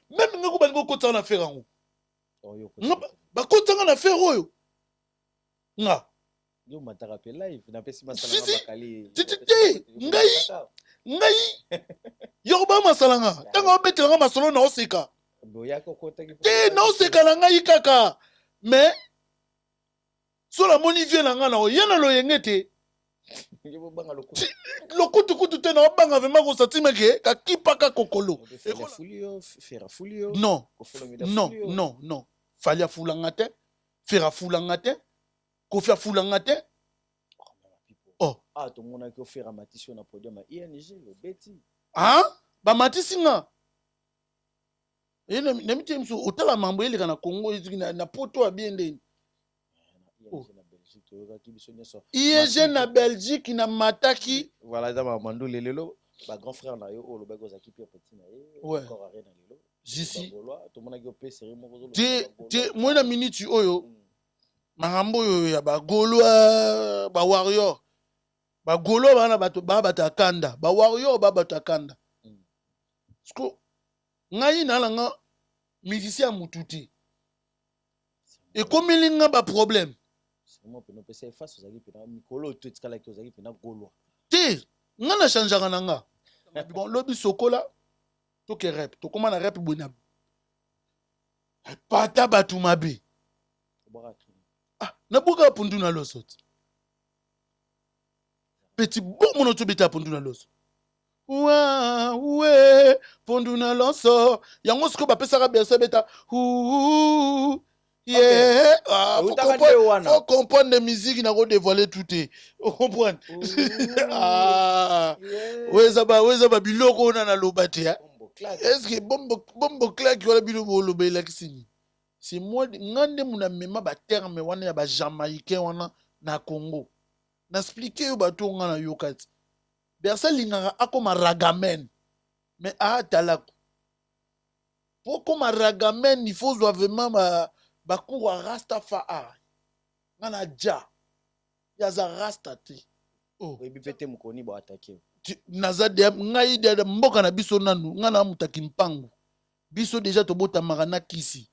Même nga ko bango ko tsana faire ngo. Oyo ko. Ba ko tsana na faire oyo. Nga. Yo mataka live na pesi masala bakali. Ngai. Yo ba masala nga. Tanga obetela nga masolo na oseka. Boya ko kota ki. Na oseka na ngai kaka. Mais so la moni vient na nga na oyana lo yengete. Lokutu te na obanga vema ko satima ke ka kipaka kokolo. Fulio. Non. Falia fulanga te. Fera fulanga te. Kofia fulanga te. Oh. Ah, to mona ki ofera matisi na podium ya ING le beti. Ah? Ba matisi nga. Na miti mso otala mambo ele kana Congo na poto abiende. ING na Belgique na mataki. Voilà, dans Mando Lelelo, ba grand frère na yo, le bago zaki pia petit na ye, encore arena lelo. Jisi. To mona ki pe seri mo te moi na minute oyo. Marambo yo ya ba golo ba warrior. Ba golo bana bato ba batakanda, ba warrior ba batakanda. Sko ngai na langa musicien mututi. Et comme il y a un problème. Moi pe no pesa face ozaki pe na mikolo to etikala ki ozaki pe na golwa te nga na changeaka na nga bon lobi sokola to ke rep to koma na rep bona pata batu mabe na buka pundu na loso petit bon mono to beta pundu na loso ouais pundu na loso yango siko ba pesa ka berse beta yeah, faut comprendre les musiques, n'a pas dévoilé tout. Vous comprenez? Ouais, ça va, biloko na lobate. Est-ce que bombo claque qui va biloko lobé l'axini? C'est moi, ngande muna mema ba terme wana ya ba jamaïcain wana na Congo. N'expliquer yo ba to ngana yokat. Bersa lingara akoma ragamen. Mais talako. Pour comme ragamen, il faut vraiment bakuwa Rastafari. Ngana ja. Yaza rastati. Oh. Webi pete mukoni bo atake. Naza de ngai de mboka na biso nanu ngana mutaki mpangu. Biso deja to bota marana kisi.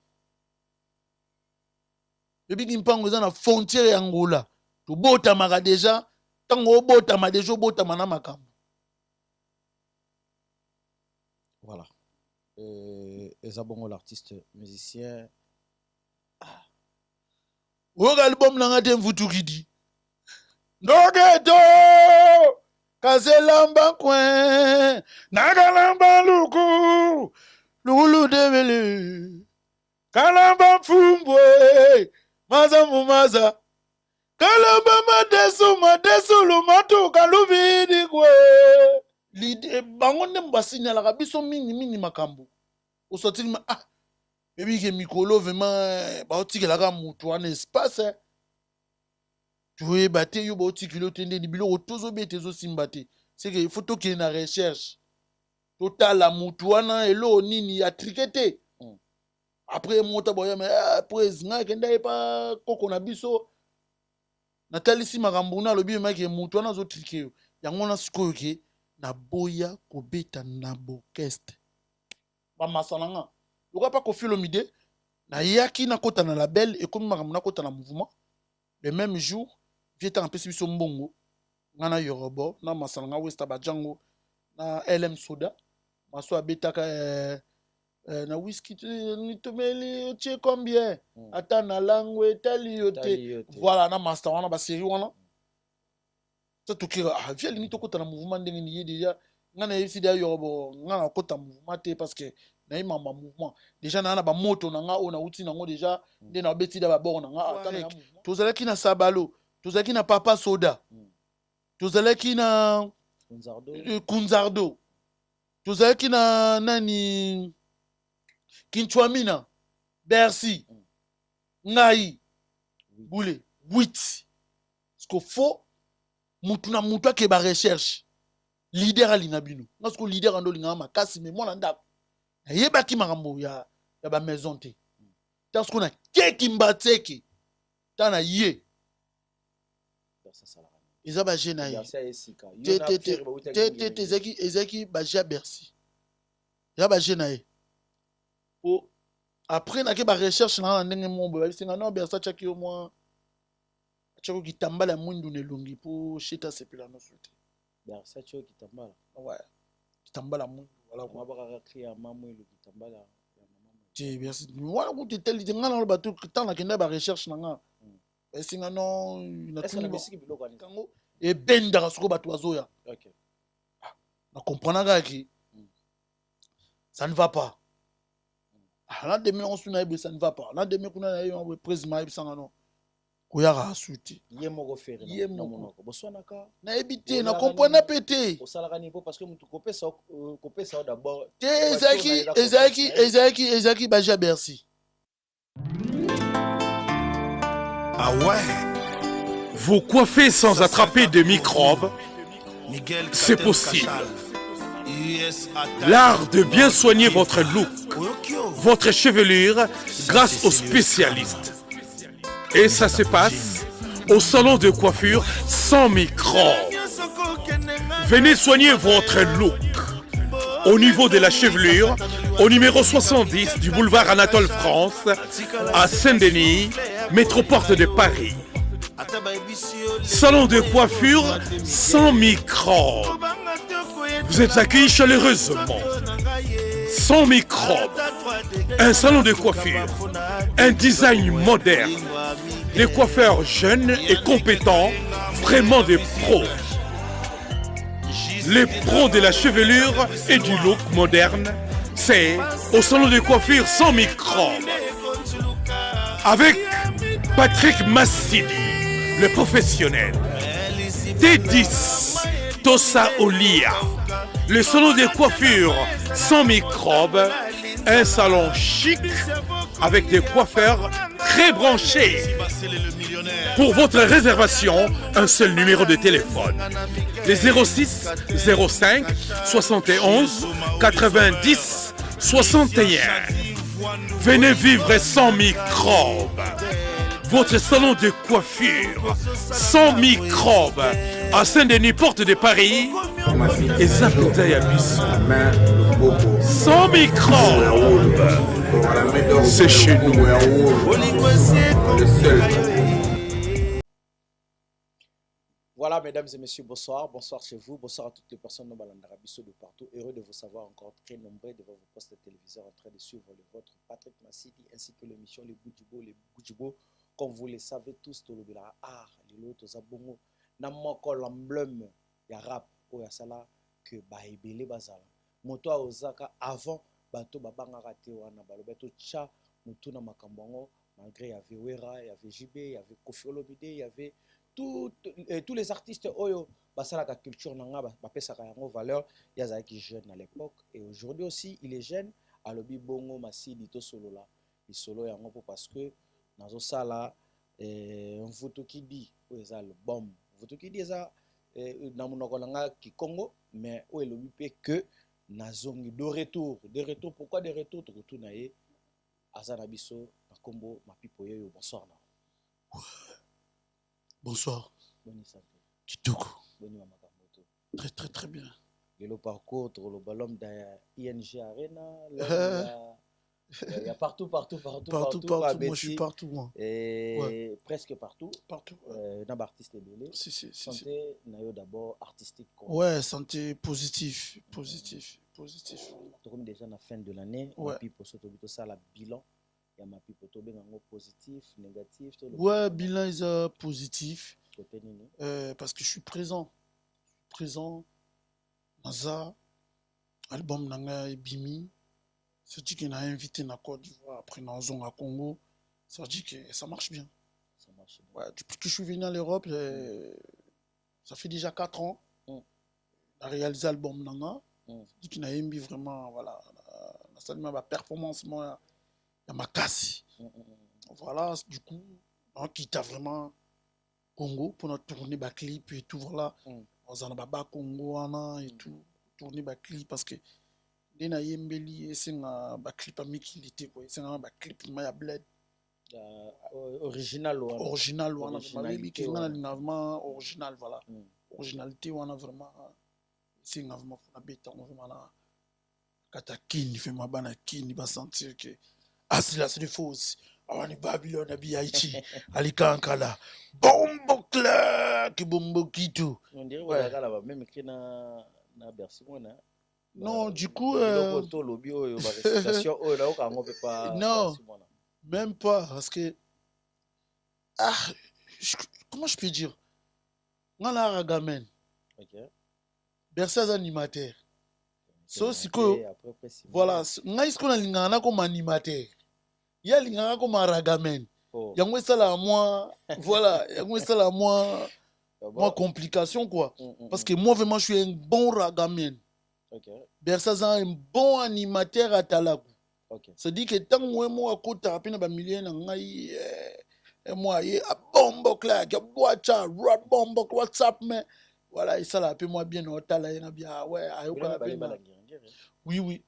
Webi mpangu za na frontière ya Angola. To bota mara deja tango bota ma deja bota mana makambo. Voilà. Ezabongo l'artiste musicien. Oga album nanga te mvutukidi. Ndogeto kazelamba kwen nagalamba luku lulu debele kalamba fumbwe maza mumaza kalamba madesu lumatu kaluvidi kwe lide bangonde mbasini ala kabiso mini makambo osotili ma Baby que Mikolo vraiment baoti que la gamme mutu en espace. Tu es battu yo baoti que l'autre ni bilo otozo bete zo simbate. C'est que il faut que na recherche. Total la mutu ana elo nini a triqueté. Après monta boya mais après zinga kenda pa koko na biso. Natali si magambuna lobi ma ke mutu ana zo triqué yo. Yango na sikoyo ke na boya ko beta na bokeste. Ba masalanga. Il n'y a pas de Olomide, il y a qui n'a pas de label et comme il y a un mouvement, le même jour, il y a un peu de bongo, il y a un Yoruba, il y a un Masalanga, West Abadjango, il y a un LM Soda, il y a un whisky, il y a combien? Attends, la langue, voilà, il y a un master, il y a une série. C'est tout qui est vieux, il y a un mouvement, il y a un mouvement parce que na imamba mouvement déjà na ba moto na nga ona uti nango déjà de na beti da ba bord na nga atana tozalaki na Sabalo tozalaki na Papa Soda tozalaki na Kunzardo tozalaki na nani Kinchwamina Bercy ngai boule 8 ce qu'il faut mutu na mutu ke ba recherche leader alinga bino parce que leader ando linga makasi mais moi ndako yebaki makambo ya ba maison te parce qu'on a keki mbateki tana ye ils ba jena ye te ezaki ba ja Bercy ya ba jena ye après na ke ba recherche na ndenge mombo ba singa no bersa chaki au moins chako kitambala mundu ne lungi po shita sepela no sote bersa chako kitambala ouais kitambala mundu voilà quoi ba créer mamu le kitambala ti bien voilà ko teli ngana no ba tout temps na kenda ba recherche na nga singa no na tout kango et benda soko ba toazoya OK na comprendre que ça ne va pas. Là, demain, on se dit ça ne va pas. Là, demain, on a un président qui s'en a non. Koyara asuti. Yemo faire. Yemo. Boswanaka. Na éviter, na comprendre, na péter. Au salaire niveau parce que tu copé ça d'abord. Ezaki, Baja Bercy. Ah ouais. Vous coiffez sans attraper de microbes. C'est possible. L'art de bien soigner votre look, votre chevelure grâce aux spécialistes. Et ça se passe au salon de coiffure sans microbes. Venez soigner votre look au niveau de la chevelure, au numéro 70 du boulevard Anatole France, à Saint-Denis, métropole de Paris. Salon de coiffure sans microbes. Vous êtes accueillis chaleureusement, sans microbes, un salon de coiffure, un design moderne, des coiffeurs jeunes et compétents, vraiment des pros. Les pros de la chevelure et du look moderne, c'est au salon de coiffure sans microbes. Avec Patrick Massidi, le professionnel, T10, Tosa Olia, le salon de coiffure sans microbes, un salon chic avec des coiffeurs très branchés. Pour votre réservation, un seul numéro de téléphone. Les 06 05 71 90 61. Venez vivre sans microbes. Votre salon de coiffure sans microbes à Saint-Denis, porte de Paris et Zaputa Yabiso. Sans microbes. C'est chez nous. Voilà, mesdames et messieurs, bonsoir. Bonsoir chez vous. Bonsoir à toutes les personnes de Balandarabiso de partout. Heureux de vous savoir encore très nombreux devant vos postes de téléviseurs en train de suivre le vôtre, Patrick Massidi, ainsi que l'émission Les Boudjibo. Comme vous le savez tous, tout le art, les autres zabongo, n'a pas l'emblème ya rap ou ya sala que baibele bazala. Moto a osaka avant bato babanga raté wana balobeto cha moto na makambongo malgré y avait Wera, y avait JB, y avait Kofi Olomide, y avait tous les artistes oyo basala ka culture nanga ba pesa ka yango valeur ya zaki jeune à l'époque et aujourd'hui aussi il est jeune à lobi bongo Massidi to solo la il solo yango parce que nazo sala mvuto qui dit oyo eza album mvuto qui dit eza na monoko nanga ki Congo mais oyo lobi pe que nazongi de retour pourquoi de retour to kutuna ye azana biso na kombo mapipo yoyo bonsoir na bonsoir boni santé kitoko boni mamakamboto très très très bien le parcours to le ballon da ING Arena il y a partout. Moi je suis partout moi. Et ouais. Presque partout. Dans artiste belé. Si. Santé nayo d'abord artistique. Ouais, santé positif. Comme déjà à la fin de l'année, ouais. Puis pour ce ça la bilan, il y a ma pipo to ben positif, négatif. Ouais, bilan est positif. Parce que je suis présent. Naza album nanga Bimi. Ça dit qu'il a invité na Côte d'Ivoire, après dans zone à Congo. Ça dit que ça marche bien. Ouais, depuis que je suis venu à l'Europe, ça fait déjà 4 ans. Il a réalisé l'album Nanga. Ça dit qu'il a aimé vraiment, voilà, la performance, moi, il ma casse. Voilà, du coup, on quitte vraiment Congo pour notre tournée de clip et tout, voilà. On a baba Congo et tout, tournée de clip parce que dena yembeli esenga ba clip amikilité quoi esenga ba clip maya bled original wana malebi ki ngana linavement original voilà originalité wana vraiment esenga vraiment na beta vraiment na Kata kini fait ma bana kini va sentir que ah c'est là c'est des fausses. Awani Babylone abi Haïti alikankala bombo claque bombo kitu. On dirait Ouais. que là même écrit na Bercy moi Non, du coup non, même pas parce que ah comment je peux dire? Ngala ragamen. OK. Bercy animateur. So siko voilà, ngai siko na lingana comme animateur. Ya lingana comme ragamen. Yango sala moi voilà, yango sala moi complication quoi. Parce que moi vraiment je suis un bon ragamen. OK. Bersaza un bon animateur à Talagu. OK. Ça dit que tant que moi à côté à peine ba milliers na ngai et moi y a bombo claque, ya boacha, rap bombo WhatsApp mais voilà, et ça là peu moi bien au tala na bien ouais, ayoka peine. Oui oui.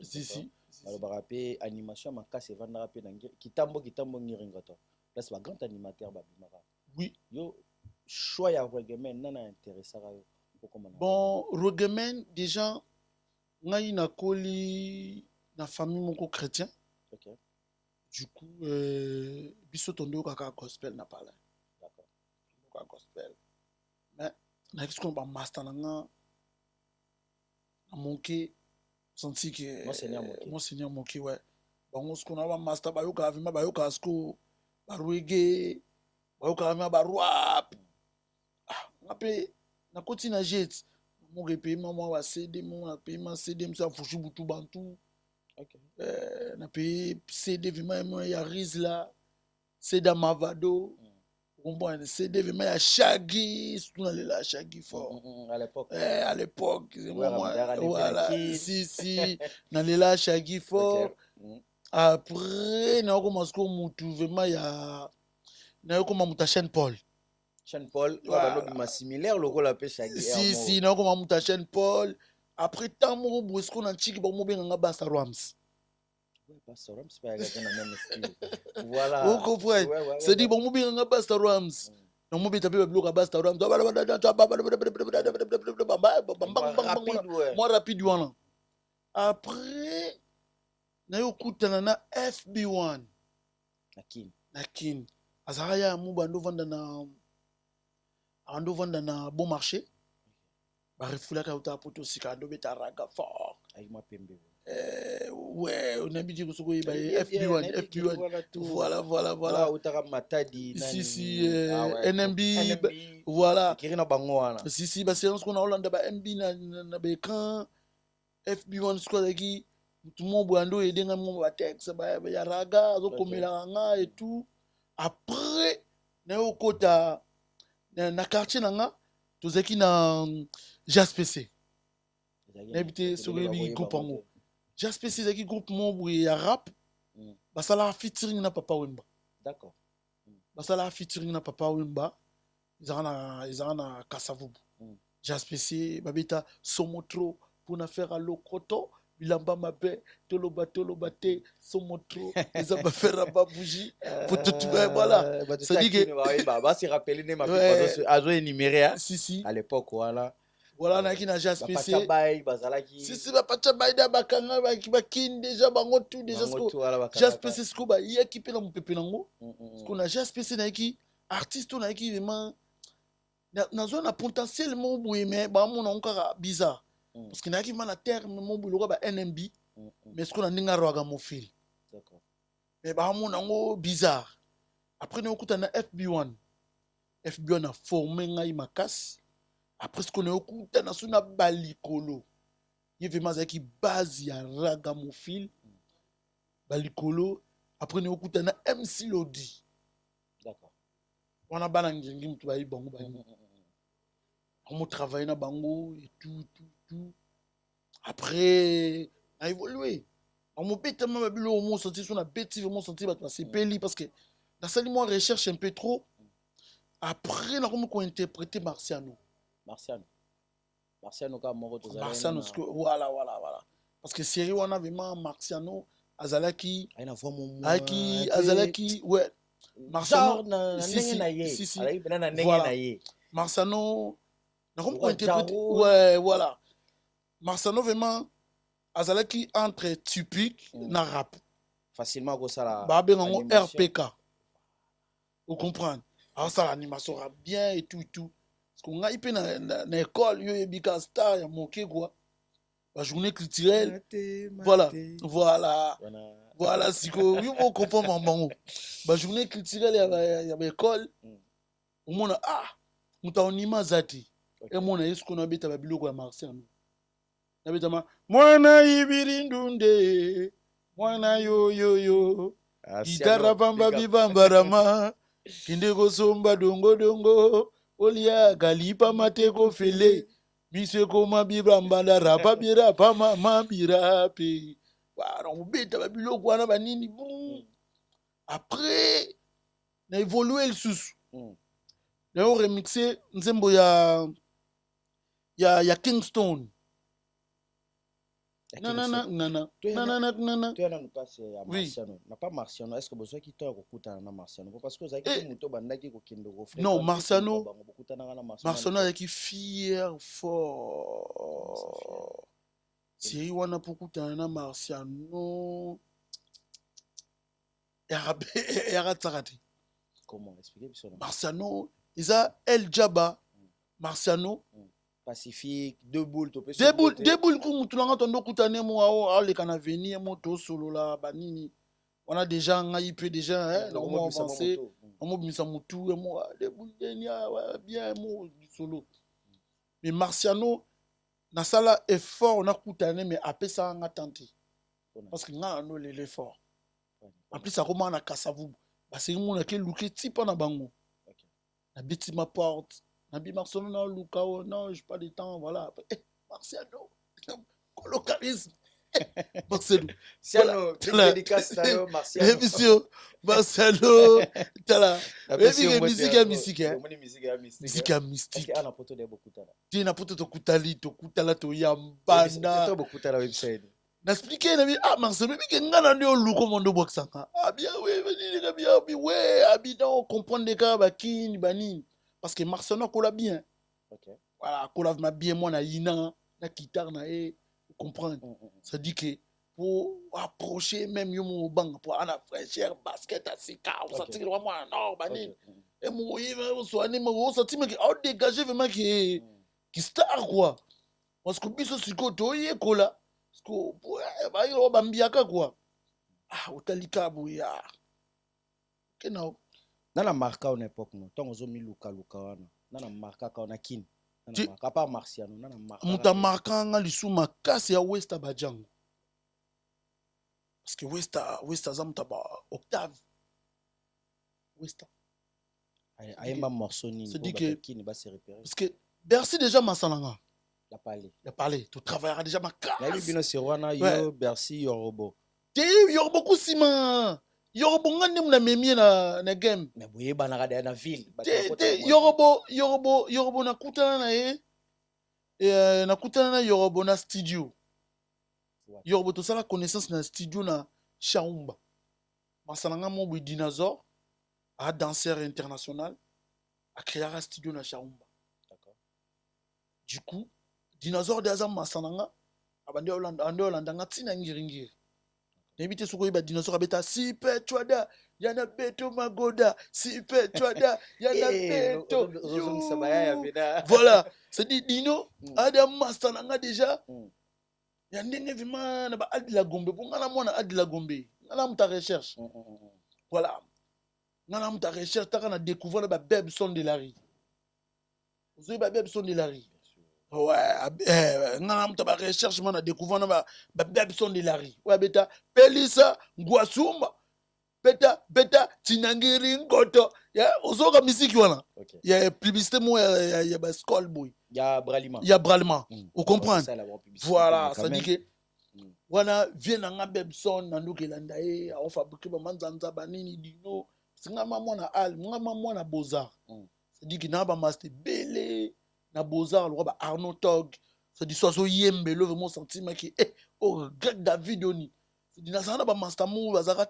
Si. Alors barapé animation makase vanda rapé na kitambo ngiringato. Là c'est un grand animateur babimara. Oui. Yo choix ya Rogemen nana intéressant. Bon, Rogemen, déjà, ngai na koli na famille moko chrétien. OK. Du coup, biso tondo kaka gospel na pala. D'accord. Kaka gospel. Mais na kisko ba master na nga na monke senti que Monseigneur Moki ouais. Bango sko na ba master ba yoka vima ba yoka sko ba reggae ba yoka vima ba rap. Ah, ngape na koti na jet mon repaye maman wa CD mon paiement CD ça fouchu butu bantu. OK. Na paye CD vraiment ya Rizla CD Mavado. Comprendre CD vraiment ya Shaggy tout dans la Shaggy fort à l'époque voilà si dans la Shaggy fort. Après na commence comme mutu vraiment ya na comme muta Sean Paul voilà. Similaire logo la pêche à si na comme muta Sean Paul. Après tant mo bosco na chiki ba mo benga Basta Rams. Basta Rams pas dans la même style. Voilà. Vous comprenez? C'est dit bon mo benga Basta Rams. Na mo beta pe bloka Basta Rams. Moi rapide wana. Après na yo kutana na FB1 Nakin azaya mu bando vanda na bon marché ba refula ka uta poto sika ndo beta raga fort avec moi pembe ouais on a dit que ce que FB1 voilà utaka matadi si NMB voilà kirina bango wana si ba séance qu'on a Hollande ba MB na ba écran FB1 squad qui tout le monde boando aider nga mo ba texte ba ya raga zo komela nga et tout après na yo kota na quartier nga tozaki na JSPC n'habité sur le groupe ngo JSPC zaki groupe mo ya rap basala featuring na Papa Wemba. D'accord. Basala featuring na Papa Wemba izana Kasavubu. JSPC babita Somotro pour na faire à l'Okoto bilamba mabe toloba te Somotro ils ont faire ba bougie pour tout voilà ça dit que bah si rappeler ne m'a pas azo énuméré si à l'époque voilà na kina JSPC si ba pacha bay da bakanga ba kin déjà bango tout déjà JSPC sko ba y équipe na mpepe nangosko na JSPC na ki artiste na ki vraiment na zone potentiel mo boye mais ba mo na encore bizarre parce que na ki mana terme mo boye ba NMB mais sko na ninga roga mo fil d'accord mais ba mo na ngo bizarre après na okuta na FB1 a formé ngai makas. Après ce qu'on a écouté dans son balikolo, il y a vraiment qui base ya ragamuffin balikolo. Après on a écouté na MC Lodi. D'accord. On a banangé qui m'a bango bango. On a travaillé na bango et tout. Après on a évolué. On a bête même bilo on a senti son a bête vraiment senti c'est peli parce que dans cette moi recherche un peu trop. Après on a comment interpréter Marciano comme Marciano voilà parce que série on a vraiment Marciano azalaki ouais Marciano si voilà Marciano na comment interpréter ouais voilà Marciano vraiment azalaki entre typique na rap. Facilement comme ça là. Babengango RPK. Vous comprenez? Alors ça l'animation rap bien et tout. Parce qu'on a hypé dans l'école, yo yebika star ya moké quoi. La journée culturelle. Voilà. Voilà, si vous comprenez maman. La journée culturelle il y a l'école. Au moins mutaonima zati. Et mon est ce qu'on habite à Babilo quoi Marciano. Nabitama mwana ibirindunde. Mwana yo. Gitara bamba bibamba rama. Kindego somba dongo. Olia galipa mateko fele. Mise koma bibamba la rapa bira pa mama bira pe. Voilà, on bête Babilo quoi na banini. Après, on a évolué le sous. Là, on remixé Nzembo ya Kingston. Non. Tu es là, passe à Marciano. N'a pas Marciano. Est-ce que vous avez quitté na Marciano? Parce que vous avez quitté Mouto Bandaki ko Kindo. Non, Marciano est fier fort. Si on a beaucoup de Marciano. Comment expliquer ça? Marciano, ils ont El Jabba. Marciano. Pacifique, deux boules, deux boules comme tout le monde kutane moi les kana venir moto solo là banini. On a déjà un IP déjà on va avancer. On m'a mis ça mutu et moi des boules bien moi solo. Mais Marciano na sala effort on a kutane mais après ça on a tenté. Parce que nga no l'effort. En plus ça comment na kasavu. Parce que mon a ke luki type na bango. Na biti ma porte. Nabi Marciano non Lucao non j'ai pas de temps voilà Marciano colocalisme Marciano dédicace Marciano émission Marciano tala musique mystique ana poto de beaucoup tala tina poto to kutala to yambana to beaucoup tala website n'expliquer nabi Marciano bike ngana ndio luko mondo boxanga bien oui venir bien oui habitant comprendre des cas bakini banini. Parce que Marciano colle bien. Voilà, colle bien moi na yina, na guitare na vous comprenez. Ça dit que pour approcher même yo bang pour ana fraîcheur basket à sika, ça tire vraiment non bani. Et moi il va soigner moi ça tire que dégager vraiment qui star quoi. Parce que biso siko to yé kola. Parce que ba yo bambiaka quoi. Otalika boya. Kenao nana marka une époque non tant ozo mi luka wana nana marka ka na kin nana marka pas Marciano nana marka muta marka nga lisuma kasi ya Westa Bajango parce que Westa zamuta ba Octave Westa ayemba morceau ni c'est dit que kin ba se repérer parce que Bercy déjà masalanga la parler tu travailleras déjà ma casse la bino se wana yo Bercy Yorobo Yorobo kusima Yorobo ngani mna memie na game. Mais boye banaka na ville. Yorobo na kutana na na kutana na Yorobo na studio. Yorobo to sala connaissance na studio na Shaumba. Masalanga mo bu dinosaure a danseur international a créé un studio na Shaumba. D'accord. Du coup, dinosaure de azam masalanga abande Hollande ngatina ngiringiri. N'évitez ce que dinosaure abeta si pe chwada yana beto magoda si pe chwada yana beto voilà c'est dit dino adam master déjà yandenge vraiment na ba adila gombe pour ngana mona adila gombe ngana muta recherche voilà ngana muta recherche ta kana découvrir ba beb son de la rue vous ba beb son de la rue. Ouais, ngana mta ba recherche mana découvrir ba beb son de la rue. Ouais beta Pelisa Ngwasumba beta Tinangiri Ngoto ya ozoka misiki wana. Ya publicité mo ya ba Skull Boy. Ya Bralima. Vous comprenez? Voilà, ça dit que wana vient na beb son na ndukelanda a fabriquer ba manzanza banini dino. Singa mwana al, ngama mwana Bozar. Ça dit que na ba master belé na Bozar le ba Arnaud Tog. Ça dit soit so yembe le vraiment sentiment qui Greg David Oni. C'est dit na ça na ba master mou bazara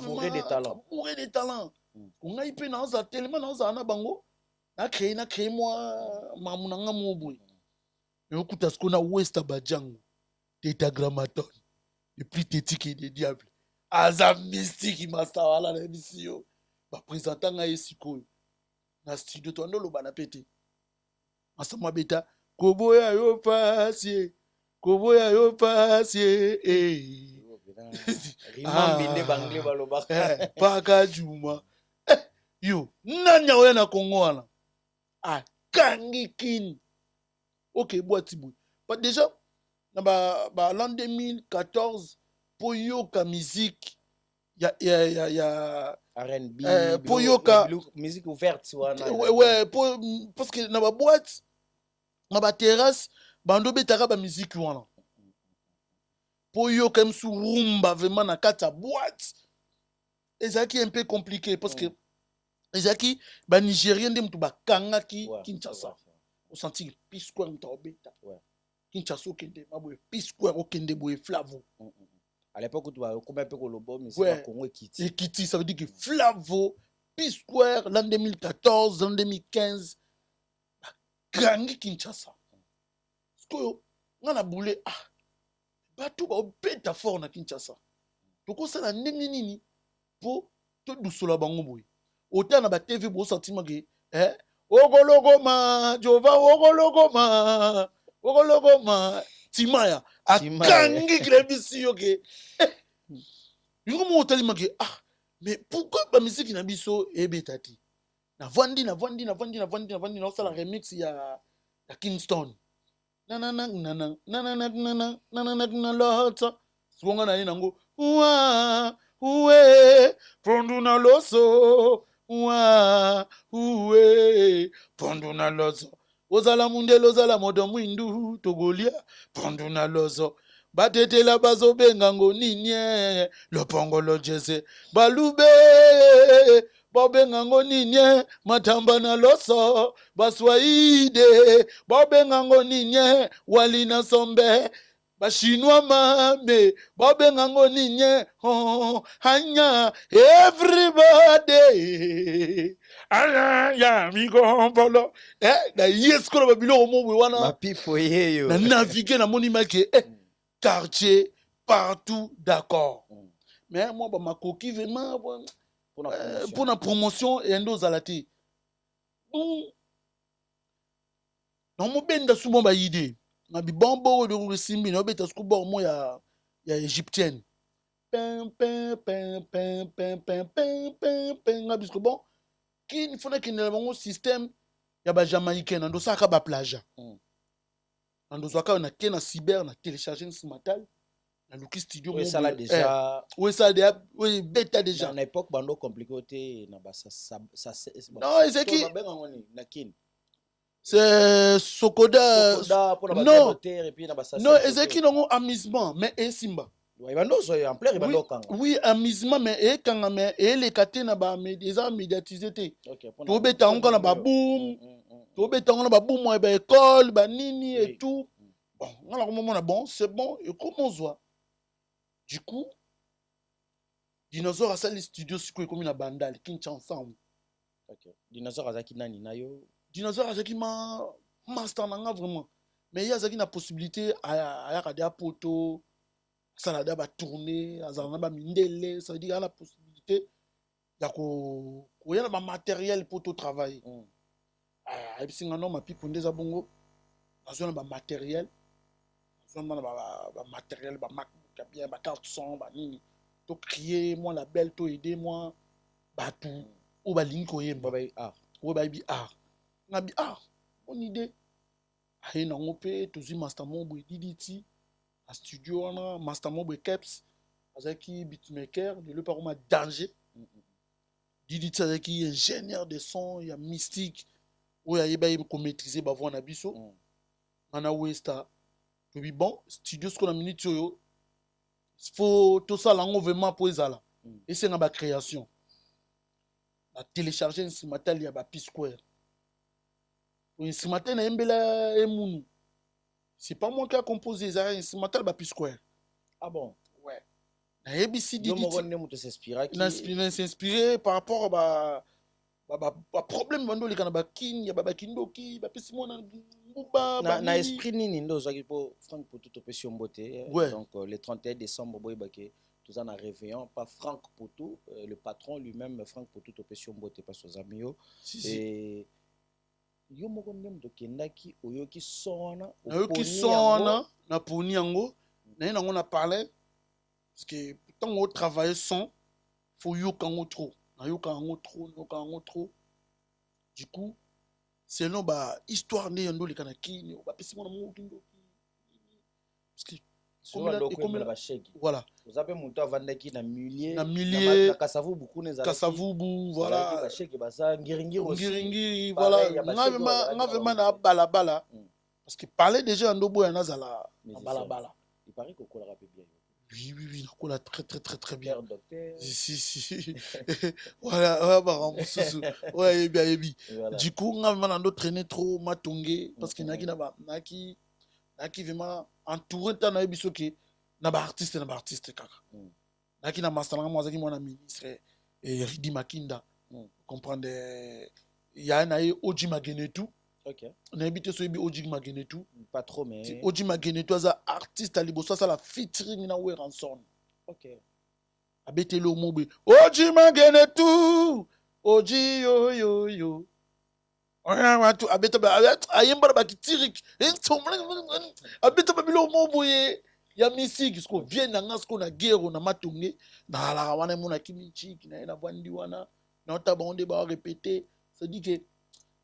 mourir des talents. On a ipé na za tellement na za na bango na créé moi mamunanga mo boy. mais okuta ce qu'on a West Abadjango, Tétragrammaton, le plus tétique des diables. Aza mystique, master wala na émission. Ba présentant nga esiko. Na studio to ndolo bana pété. Masama beta, koboya yo pasie. Koboya yo pasie. Rimambinde bangle baloba. Paka Juma. Yo, nanya oya na Congo wana. Ah, kangi kin. Ok, boîte bout. Pas déjà dans l'an 2014 pour yoka musique y a R&B pour yoka musique ouverte ouais parce que dans la boîte dans la terrasse bando betaka ba musique wana pour yoka msu rumba vraiment na kata boîte et ça qui est un peu compliqué parce que ezaki ba nigérien de mtu ba kangaki Kinshasa au senti pisco ntaobeta Kinshasa okende mabwe pisco okende boye Flavo à l'époque où tu vas combien peu kolobo mais c'est Congo Ekiti. Ekiti ça veut dire que Flavo P-Square l'an 2014 l'an 2015 gangi Kinshasa sko ngana boule batu ba obeta fort na Kinshasa toko sala ndenge nini po to dusola bango boye ota na ba TV bo sentiment que ogologoma jova ogologoma timaya akangi klebisi yoke yungu mo talima ke mais pourquoi ba musique na biso ebetati na vandi na osala remix ya Kingston nanana lota songa na nango uwe pondu na loso uwe pondu na loso ozala mundelo ozala modo mwindu togolia pondu na lozo batetela bazobenga ngo ninye lopongolo jese balube bobenga ngo ninye matamba na loso baswaide bobenga ngo ninye walina sombe bashinois mame bobenga ngo ninye hanya everybody ala ya migombolo na yes ko ba bilo mo wana mapipo yeyo na naviguer na monima ke quartier partout d'accord mais moi ba makoki vraiment pour la promotion et endo zalati non mo benda sumo ba idée na bi bombo de simbi no beta skubo mo ya égyptienne ngabisko bon qui faut qu'il ait un système ya ba jamaïcain ndo saka ba plage ndo saka na ke na cyber na télécharger ce matin na luki studio oui ça là déjà oui ça oui bêta déjà na époque bando compliqué na ba ça non c'est qui na kin c'est Sokoda pour la non et puis na ba ça non c'est qui non amusement mais et simba oui bando so en plein bando kanga oui amusement mais et kanga mais et les katé na ba déjà médiatisé té to beta on na ba boom to beta on na ba boom moi ba école ba nini et tout bon on a comment bon c'est bon et comment on voit du coup Dinosaure a ça les studios sur comme na bandal kincha ensemble OK Dinosaure azaki nani na yo Dinosaure azaki master nanga vraiment mais il y a zaki na possibilité à ya poto ça n'a pas tourné azana ba mindele ça veut dire la possibilité ya ko ya ba matériel pour tout travail et puis singa non ma pipo ndeza bongo azona ba matériel azona ba matériel ba MacBook bien ba carte son ba nini to crier moi la belle to aider moi ba tout ou ba link ko yemba ou ba bi ngabi bonne idée ayi na ngope tozi master mobo diditi a studio wana master mobo keps azaki beatmaker de le paroma danger diditi azaki ingénieur de son ya mystique oya yeba ko maîtriser ba voix na biso mana westa to bi bon studio ce qu'on a minute yo faut tout ça lango vraiment pour ezala et c'est ba création ba télécharger instrumental ya ba P-Square instrumental na embela emunu c'est pas moi qui a composé ça instrumental ba P-Square bon ouais na ABCD no mo ne muto s'inspirer s'inspirer par rapport à problème bando les kana ba king ya ba kindoki ba pesi mona nguba ba na esprit nini ndo zaki po Franck Poutou to pesi mbote. Ouais. Donc le 31 décembre boy baké tout ça na réveillon pas Franck Poutou le patron lui-même Franck Poutou to pesi mbote pas aux amis et yo moko ndem to kendaki oyoki sona na poni yango na yango na parler parce que tant on travaille son faut yoka ngo trop na yoka ngo trop du coup c'est non ba histoire ne yando le kanaki ba pesi mona mo kindo parce que comme la voilà vous avez monté avandaki na millier na Kasavubu Kasavubu voilà ba chèque ba ça ngiringiri voilà ngavema na balabala parce que parler déjà ndobo ya nazala balabala il paraît que kola rapé bien. Oui, on a très bien. Docteur. Si. Voilà, ouais, bien. Du coup, on a traîné trop, m'a tongé, parce que naki vraiment entouré de na bisoke, na ba artiste, kaka. Naki na master, moi, zaki mon ministre, et Ridi Makinda. Comprendre, il y a un Oji Magenetu. Ok. On a habité sur Oji Magenetu. Pas trop, mais. Oji Magenetu, c'est un artiste à Liboso, ça la featuring na Weranson. Ok. Habité le mot. Oji Magenetu. Oji yo. Habité ayemba ba kitirik. Habité ba bilo mot boye. Ya musique, ce qu'on vient na ce qu'on a guerre na matonge. Na la wana mona kimichi, na bandi wana. Na tabonde ba répéter. Ça dit que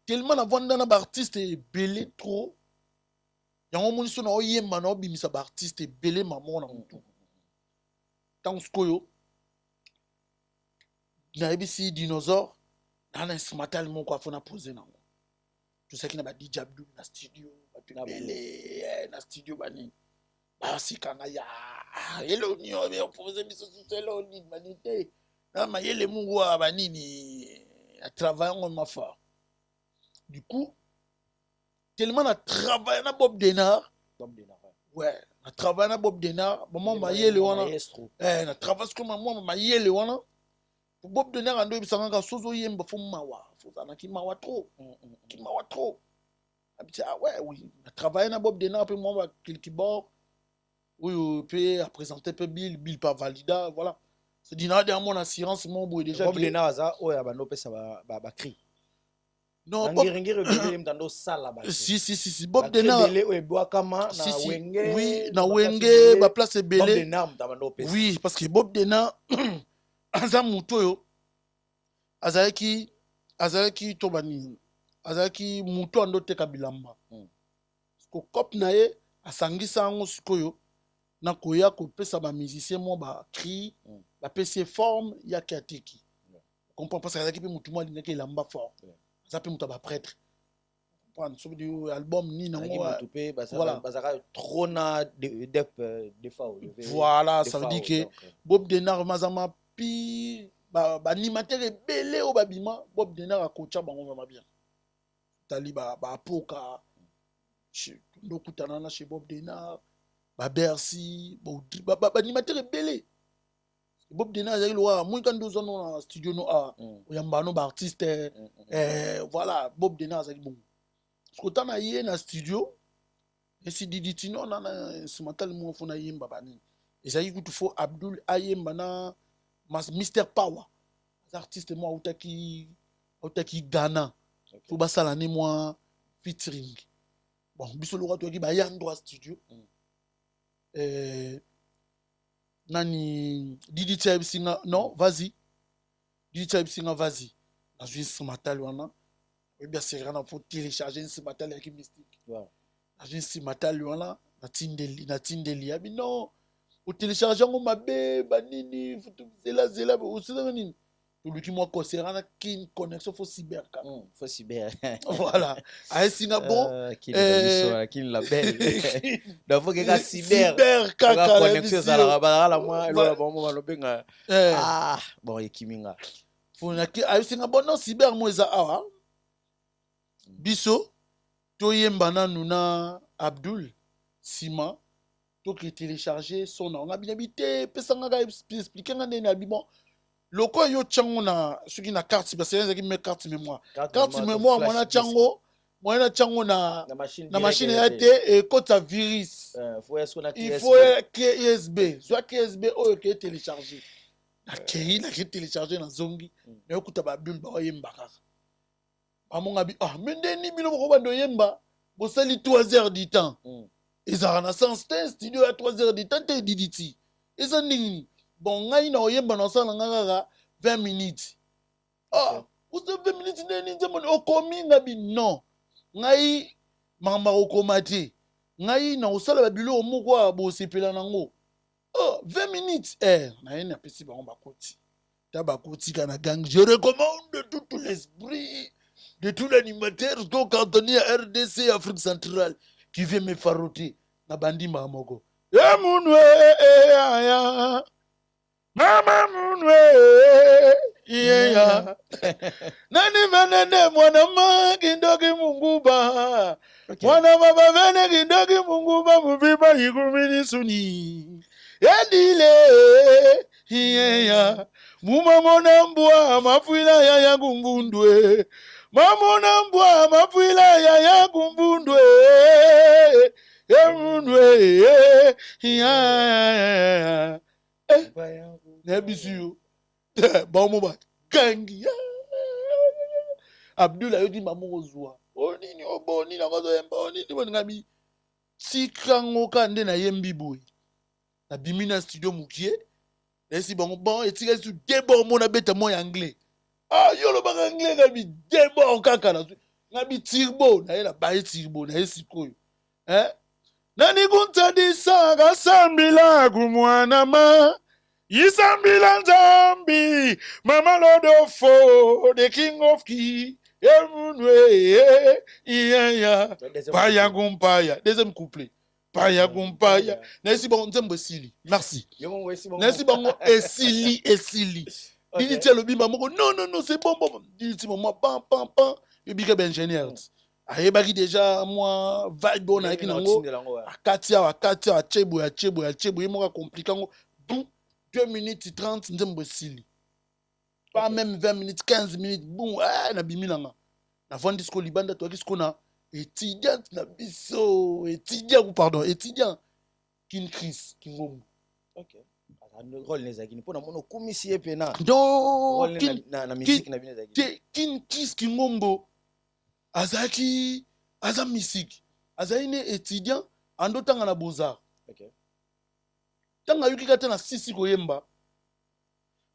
tellement avant d'un artiste est belé trop. Il y a un moment où il y a un artiste est belé maman dans tout. Tant que il y a des dinosaures, il y a un matal mon quoi faut na poser non. Tout ça qui n'a pas dit Abdul na studio, ba belé na studio bani. Ba si kanga ya hello ni on poser biso hello ni manité. Na ma yele mungu ba nini a travailler on ma fort. Du coup, tellement on a travaillé na Bob Denard. Ouais, on a travaillé na Bob Denard. Maman m'a yé le wana. On a travaillé comme maman m'a yé le wana. Pour Bob Denard ando bisanga sozo yemba fo mawa. Fo na ki mawa trop. Ki mawa trop. Ah ouais, oui. On a travaillé na Bob Denard puis moi quelques bords. Oui, puis à présenter peu Bill pas valida, voilà. C'est dit na mon assurance mon boy déjà. Bob Denard ça oya ba no pesa ba cri. Non, Bob si Bob Denard oui na wenge ba place belé oui parce que Bob Denard aza muto yo azaki tobani azaki muto ando teka bilamba ko kop na ye asangisa ngo sikoyo na koya ko pesa ba musicien mo ba cri ba pesa forme ya kiatiki comprends parce que azaki pe mutu mo lineke lamba fort ça peut être prêtre prendre sur du album ni non voilà trop na de voilà ça veut dire que Bob Denard mazama pi ba animateur belé au babima Bob Denard a coacha bango vraiment bien tali ba poka ndo kutana chez Bob Denard ba Bercy ba animateur belé Bob Denard a eu le roi moins quand 12 ans dans studio no a yamba no ba artiste voilà Bob Denard a dit bon ce que t'en as yé na studio et si Didi non na ce matin mo fo na yemba bani et ça il faut Abdul ayemba na Mr Power les artistes moi outaki Ghana faut ba sala ni moi featuring bon biso le roi to ki ba yando studio nani Didi Type Singa non vas-y Didi Type Singa vas-y na jouer ce matal wana et bien c'est rien faut télécharger ce matal avec mystique wow na jouer ce matal wana na tindeli abi non au télécharger ngo mabe banini faut zela aussi nini tout lui qui moi concernant na kin connexion faut cyber voilà a singa bon qui la belle donc faut que cyber kaka connexion ça la moi lo bon benga bon ekiminga faut na ki a singa bon non cyber mo za awa biso to yemba nanu na Abdul Sima to ki télécharger son on a bien habité pesanga expliquer ngane na bi bon loko yo chango na suki na carte parce que me carte mémoire Carte mémoire mona chango na machine ya te et kota virus il faut que USB soit que USB o que télécharger na télécharger na zongi na okuta ba bim ba yemba kaka amonga bi mendeni bino ko bando yemba bo sali 3 heures du temps ezara na sens te studio ya 3 heures du temps te diditi eza nini bon ngai na oyemba na sala ngaka 20 minutes uste 20 minutes neni nzembo okomi ngabi non ngai mama okomate ngai na osala babilo moko bo sepela nango 20 minutes na yena pesi bango bakoti ta bakoti kana gang je recommande tout l'esprit de tout l'animateur donc cantonné à RDC Afrique centrale qui veut me faroter na bandi mamoko munwe aya mama munwe yeah nani manene mwana magindogi munguba mwana baba vene gindogi munguba mubiba yigumini suni yadile yeah muma mona mbwa mafuila ya yagumbundwe mamona mbwa mafuila ya yagumbundwe munwe yeah nebisiyo bon ba gangi Abdullah yodi mamu ozwa onini oboni na ngozo yemba onini boningami tikango kande na yembi boy na bimina studio mukie nesi bon etika su debo mona beta mo anglais yolo ba anglais ngabi debo kaka na ngabi tirbo na yela ba tirbo na esikoyo nani kuntadisa gasambila kumwana ma Yisambila Nzambi, Mama Lord of Fo, the King of Key, Emunwe, yeah, Paya Gumpaya, deuxième couplet, Paya Gumpaya, Nesi bon Nzembo Sili, merci. Nesi bon Esili, Dit le bimba moko, non, c'est bon, dit moi, pam, et big up ingénieur. Ayebaki déjà moi vibe on avec nango, akatia, achebo, yemo compliqué ngo, 2 minutes 30 nzembo sili. Pas même 20 minutes, 15 minutes, bon, na bimi nanga. Na vandi sko libanda to kisko na étudiant na biso, étudiant kin Chris Kingombo. OK. Le rôle nezaki pona mono komisi epena. Donc na musique na binezaki. Kin Chris Kingombo azaki azam musique. Azaine étudiant ando tanga na Beaux-Arts. OK. Tanga yuki kata na sisi koyemba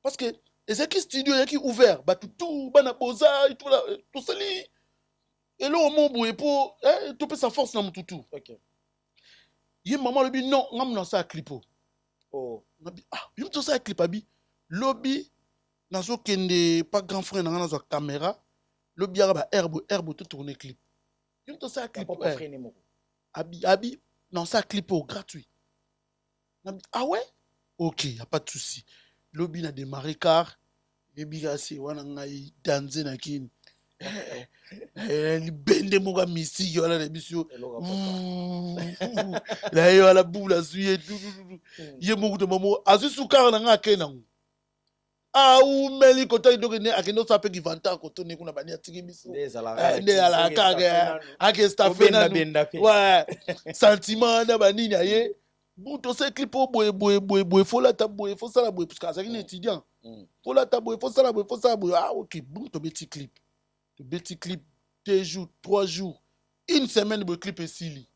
parce que ezaki studio yaki ouvert ba tout bana Beaux-Arts et tout là tout sali et là au mombo et pour tout peut sa force na mututu. OK. Ye maman lobi non ngam na sa clipo. Nabi yum to sa clip abi lobi nazo kende pas grand frère na nazo caméra lobi ya ba herbe tout tourner clip. Yum to sa clip abi non sa clipo gratuit. Ah ouais? Ok, y a pas de souci. Lobby n'a démarré car les bigasi wana ngai danser na kin. Li bende moga misi yo la lebisio. La yo la boule la suye tout. Ye mogu de momo azu sukar na nga kenangu. Ou meli kota idoke ne akeno sape ki vanta koto ne kuna bani atiki biso. Ne ala kage ake staffe na ouais. Sentiment na bani na ye. Bon, tu sais, clip au boy, faut la tabouer, faut ça la boue, parce que c'est un étudiant. Faut la tabouer, faut ça la boue, Ah, ok, bon, tu petit clip. Tu petit clip, 2 jours, 3 jours, 1 semaine, le clip est sili.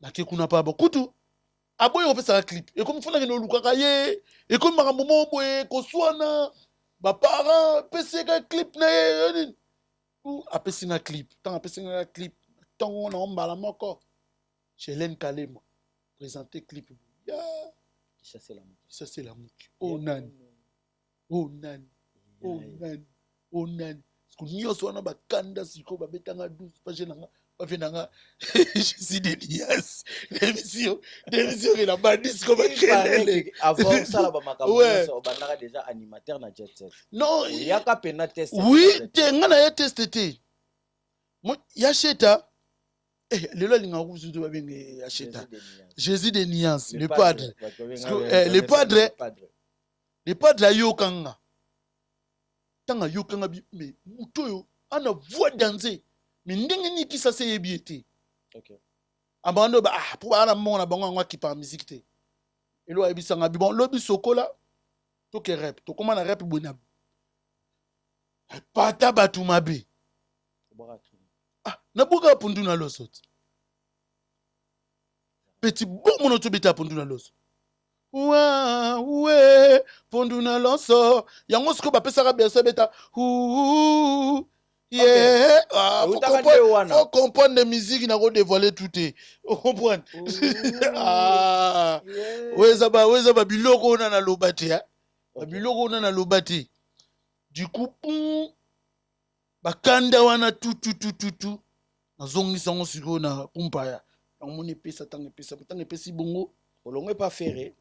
La qui n'a pas beaucoup tout. Ah, bon, on fait ça un clip. Et comme il faut que nous le et comme ma maman, qu'on soit là, ma parent, PC un clip, ou à PC un clip, tant à PC un clip, tant on a un balam encore. Chez Hélène Kalema. Présenter clip. Ça c'est la mouki. Oh nan. Parce que nous sommes en kanda siko ba betanga 12 page nanga ba venanga je suis des lias. L'émission que la bandit comme avant ça la ba makabo so banaka déjà animateur na Jet Set. Non, il y a ka pena test. Oui, ngana ya testé. Moi ya cheta le linga rouge de babenge acheta Jésus des nuances le padre les padres ayokanga tanga yokanga bi mais mutoyo ana voix danser mais ndenge ni kisa se yebiete OK abando ba pour ana mona bango ngwa ki pa musique te elo ayebisanga bi bon lobi sokola to ke rap to comment na rap bona pata batu mabe na buka pundu na loso petit bon mono to beta pundu na loso wa we pundu na loso yango siko ba pesa ka berse beta yeah faut comprendre les musiques na ko dévoiler tout est comprendre weza ba biloko na lobati hein biloko na lobati du coup bakanda wana tout nazongisa ngo siko na kumpaya ngomoni pesa tanga pesi bongo olongwe pas ferré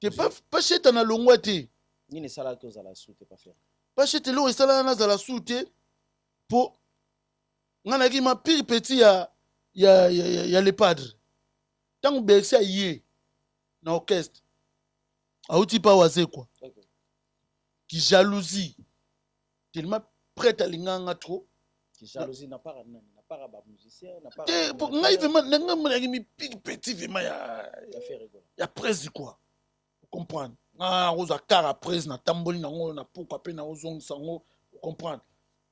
te pas cheta na longwa te nini sala ko zala soute pas ferré pas cheta lo sala na zala soute po ngana ki ma pire petit ya les padres tango bersa yé na orchestre auti pa waze quoi qui jalousie tellement prête à l'inganga trop qui jalousie n'a pas ba musicien n'a pas pour ngai vraiment nanga mi petit vraiment ya presse quoi comprendre ah oza car après na tamboli nango na pourquoi pe na ozong sango comprendre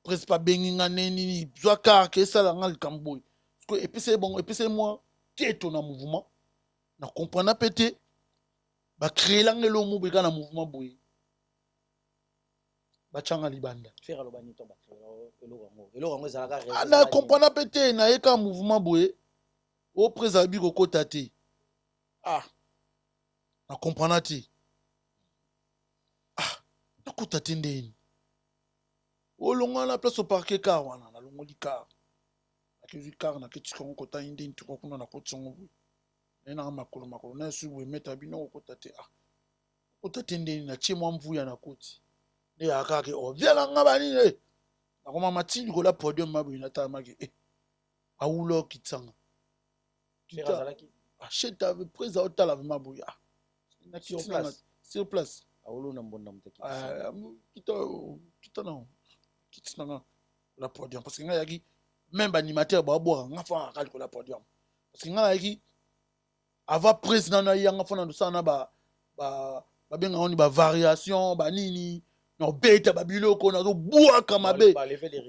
presse pas benginga neni zwa car que ça la ngal kamboy et puis c'est bon et puis c'est moi qui est ton mouvement na comprendre pété ba créer langelo mu beka na mouvement boy bachanga libanda faire le banito ba elo ngo zalaka raison na comprendre pété na eka mouvement boy au présabi ko kotate na comprendre ti na kotate ndeni olonga na place au parquet car wana na longo di car akizi car na kitsikongo kota ndeni tuko kuna na kotsongo na makolo na su we meta bino kotate kotate ndeni na chemwa mvuya na koti ne akake viala ngaba ni na koma matindi ko la podium mabu na tamaki awulo kitsanga kitazalaki cheta avec prise au tala mabu na sur place awulo na mbonda mteki kitana la podium parce que ngayaki même animateur ba boire ngafa akali ko la podium parce que ngayaki avant président na yanga fona ndusana ba benga oni ba variation ba nini no beta ba biloko na do bois comme abe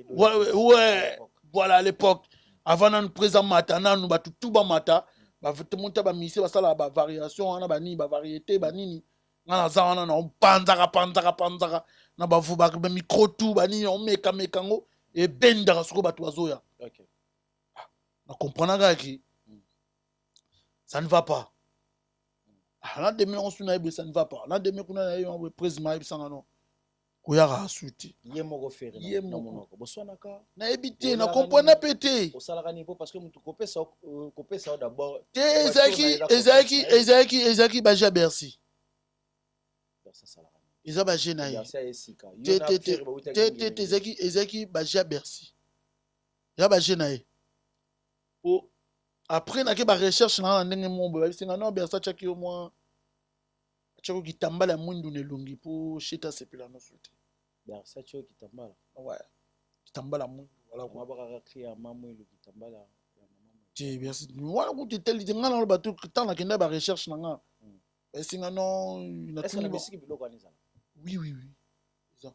ouais voilà à l'époque avant nan président matana nous ba tout ba mata ba monta ba mise ba sala ba variation na ba ni ba variété ba nini ngana zawana na panzaka na ba vuba ba micro tout ba nini on meka ngo et benda soko ba toazoya OK na comprendre que ça ne va pas là demain on suna ça ne va pas là demain kuna na yo président ibisanga no koyaka asuti yemoko fere yemoko boswanaka na ebité na comprendre pété osalaka niveau parce que mutu kopesa d'abord ezaki baja Bercy eza baje na ye ezaki baja Bercy ya baje na ye po après na ke ba recherche na ndenge mombo ba singa no Bercy chaki au moins chako kitambala mwindu nelungi po shita sepela no sote Bercy chako kitambala ouais kitambala mwindu voilà kwa baka kria mamu ile kitambala ya mama ti Bercy wala kuti teli ngana lo batu tana kenda ba recherche na nga singa no na tuni musique biloko anisa oui ça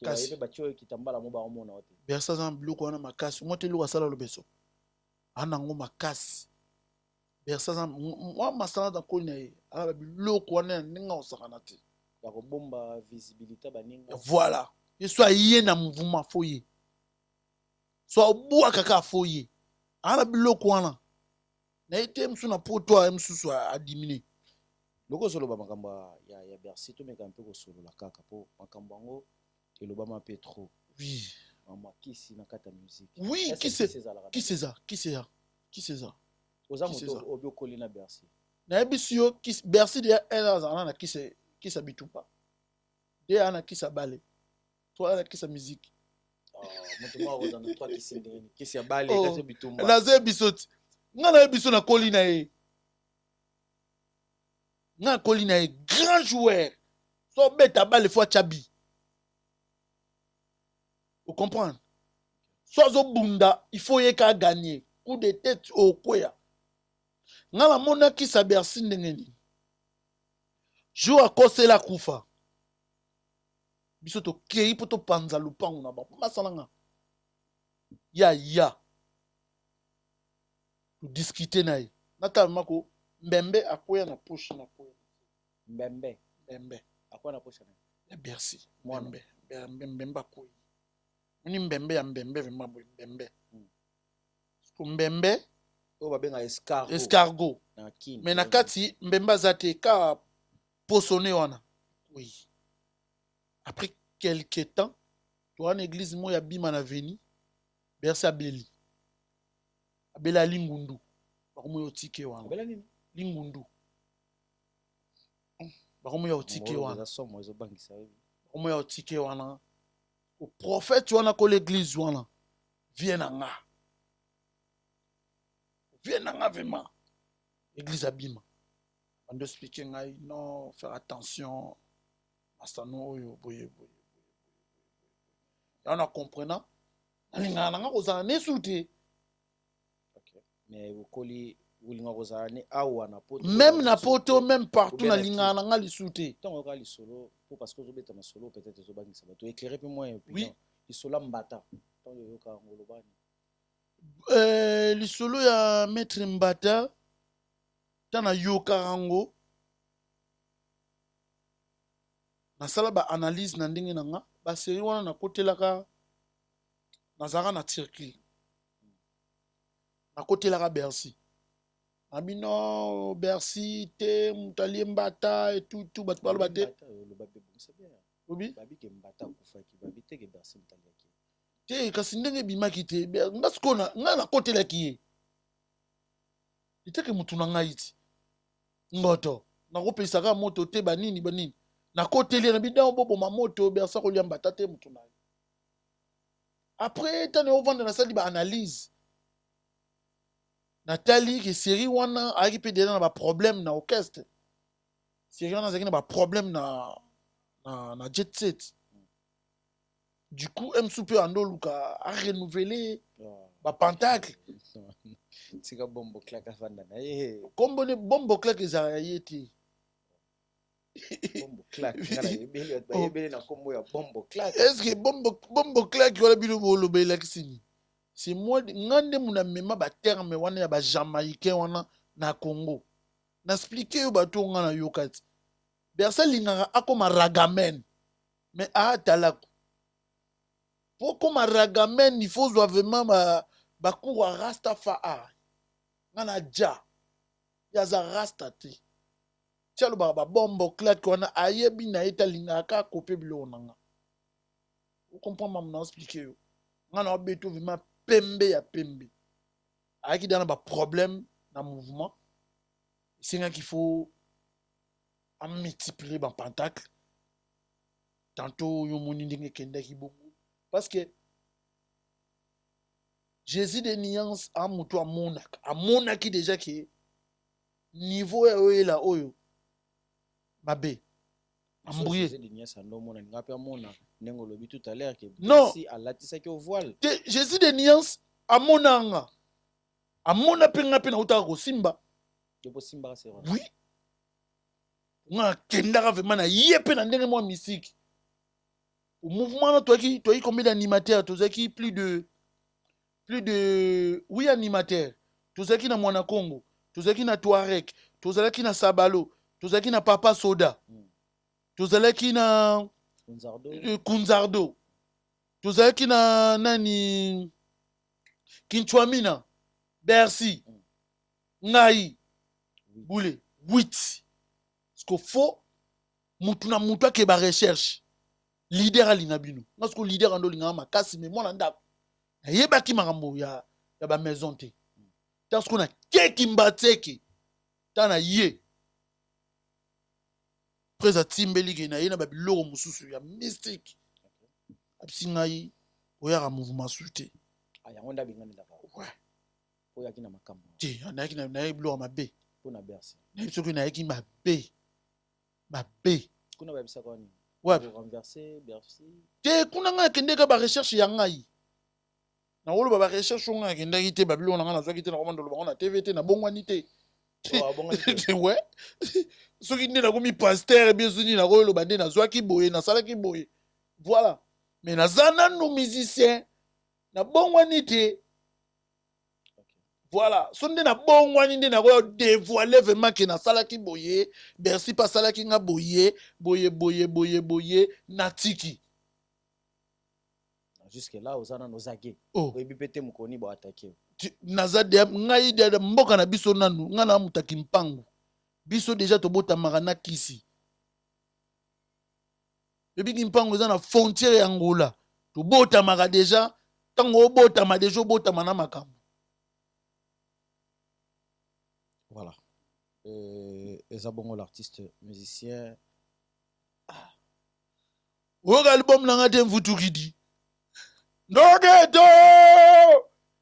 kasi ba chako kitambala mo ba omona wote Bercy za biloko wana makasi ngote lo wasala lo beso ana ngo makasi Bercy za moi masala da ko ne ala biloko wana ninga osakana te ya ko bomba visibilité baninga voilà et soit yé na mouvement foyer soit boua kaka foyer ala biloko wana na été msuna poto msusu a diminuer loko solo ba makamba ya Bercy to meka mpe ko solo la kaka po makamba ngo elobama pe trop oui mama kisi na kata musique oui qui c'est ça oza moto obio kolina Bercy na ebisio Bercy de ana na kisa bitumba de ana kisa bale to ana kisa musique moto mwa oza na toi kisi ndeni kisi ya bale kasa bitumba na ze bisoti ngana ebiso na kolina e na kolina e grand joueur So beta ba les fois chabi. Vous comprenez? So bunda, il faut yeka gagner. Coup de tête au kwea. Ngala mona ki sa Bercy ndengeni. Jo a kose la kufa. Biso to kei poto panza lupangu na ba. Masalanga. Ya. Tu discuter nae. Nata mako Mbembe akwea na push na kwea. Mbembe. Akwa na push na. Ya Bercy. Mbembe akwea. Ni Mbembe ya Mbembe vraiment Mbembe. Mbembe O babenga escargot. Escargot. Na kin. Mais na kati Mbembe zate ka posonné wana. Oui. Après quelques temps, toi en église mo ya bima na veni. Bercy abeli. Abela lingundu. Bakomo yo tike wana. Abela nini? Lingundu. Bakomo yo tike wana. Bakomo yo tike wana. Au prophète wana ko l'église wana. Viens nga. Vraiment. Église abima. On doit expliquer non, faire attention. Masano yo boye. Et on a comprenant. Alinga nga kozana nesute. OK. Mais vous koli ulinga kozana awa na poto. Même na poto, même partout na linga nga lisute. Tant ka li solo pour parce que zobeta na solo peut-être zobangisa bato éclairer peu moins. Oui. Li solo mbata. Tant yo ka ngolobani. Lisolo ya maître Mbata tana yoka rango nasala ba analyse na ndenge nanga ba série wana na kotelaka nazaka na circuit na kotelaka Bercy abino Bercy te mutali Mbata et tout bato balo bate le babé bon c'est bien. obi Babi ke Mbata kufaki babi te ke Bercy mutali yaki. te kasi ndenge bimaki te ngasikona nga na kotelaki ye iteke mutu na ngai ti ngoto nakopesaka moto te banini na koteli na bidao boboma moto Bercy kolia Mbata te mutu na ye après tane ovanda nasali ba analyse natali ke série wana ayaki mpe deja na baproblème na orchestre série wana azalaki na baproblème na jet set. Du coup, M-Soupe Andoluka a renouvelé le pentacle. Tika bombo claque avant d'ana. Comme bombo claque les arayétés. Bombo claque. Bombo claque. Est-ce que bombo claque y a bilo bolo belaxini? C'est moi, ngande muna mema ba terme wana ya ba jamaïcain wana na Congo. N'expliquer yo bato ngana yokati. Bercy linganga akoma ragamen. Mais a talaku. Pour comme un ragamen, il faut vraiment bakou à Rastafari. Nana dja. Yaza rastati. Tiens le baba bombo claque qu'on a ayebi na etalinga ka kopé bilo nanga. Vous comprenez maman expliquer yo. Nana beto vraiment pembe ya pembe. Aiki dans ba problème dans mouvement. C'est qu'il faut en multiplier ban pentacle. Tantôt yo moni ndenge kenda ki bongo. Parce que Jésus de nuance a moutou à Monac qui déjà qui niveau est là oyo mabé embrouillé. Jésus de nuance a non mona n'ga pas mona n'engo lobi tout à l'heure que non si à la tisa qui au voile. Jésus de nuance à Monanga à Mona penga pena utako simba. Dopo simba c'est vrai. Oui. Nga kenda vraiment na yepe na ndenge moi musique. Au mouvement, toi qui combien d'animateurs, toi qui plus de oui animateurs, toi qui na Mwana Congo, toi qui na Touareg, toi qui na Sabalo, toi qui na Papa Soda, toi qui na Kunzardo, toi qui na nani Kinchwamina, Bercy, Ngai, Boule, 8. Ce qu'il faut, mutuna mutua ke ba recherche. Leader à l'inabino. Parce que leader en dolinga makasi mais moi nanda. Yeba ki marambo ya ba maison te. Parce qu'on a keki mbateki. Tana ye. Presa timbeli ke na ye na ba biloko mususu ya mystique. Absingai oya ka mouvement suite. Aya ngonda bingani da ba. Ouais. Oya kina makambo. Ti anaki na biloko mabe. Pona Bercy. Na biso ko na yeki mabe. Mabe. kuna ba bisa kwani wapi renverser Bercy te kuna nga kende ka ba recherche ya ngai na wolo ba recherche nga kende ki te babilo na nga na zwaki te na komando lo na TVT na bongwani te ouais soki nde na komi pasteur bien soni na kolo bande na zwaki boye na salaki boye voilà mais na zana no musicien na bongwani te voilà so nde na bongwani nde na ko dévoiler vraiment que na salaki boye Bercy pas salaki nga boye na tiki jusque là ozana nozage oh ebipete mukoni bo attaquer nazade ngai de mboka na biso nanu nga na mutaki mpangu biso déjà tobota marana kisi ebiki mpangu eza na frontière ya Angola tobota maka déjà tango obota ma déjà obota mana makambo voilà eza bongo l'artiste musicien oyoka album nanga te mvutukidi ndogeto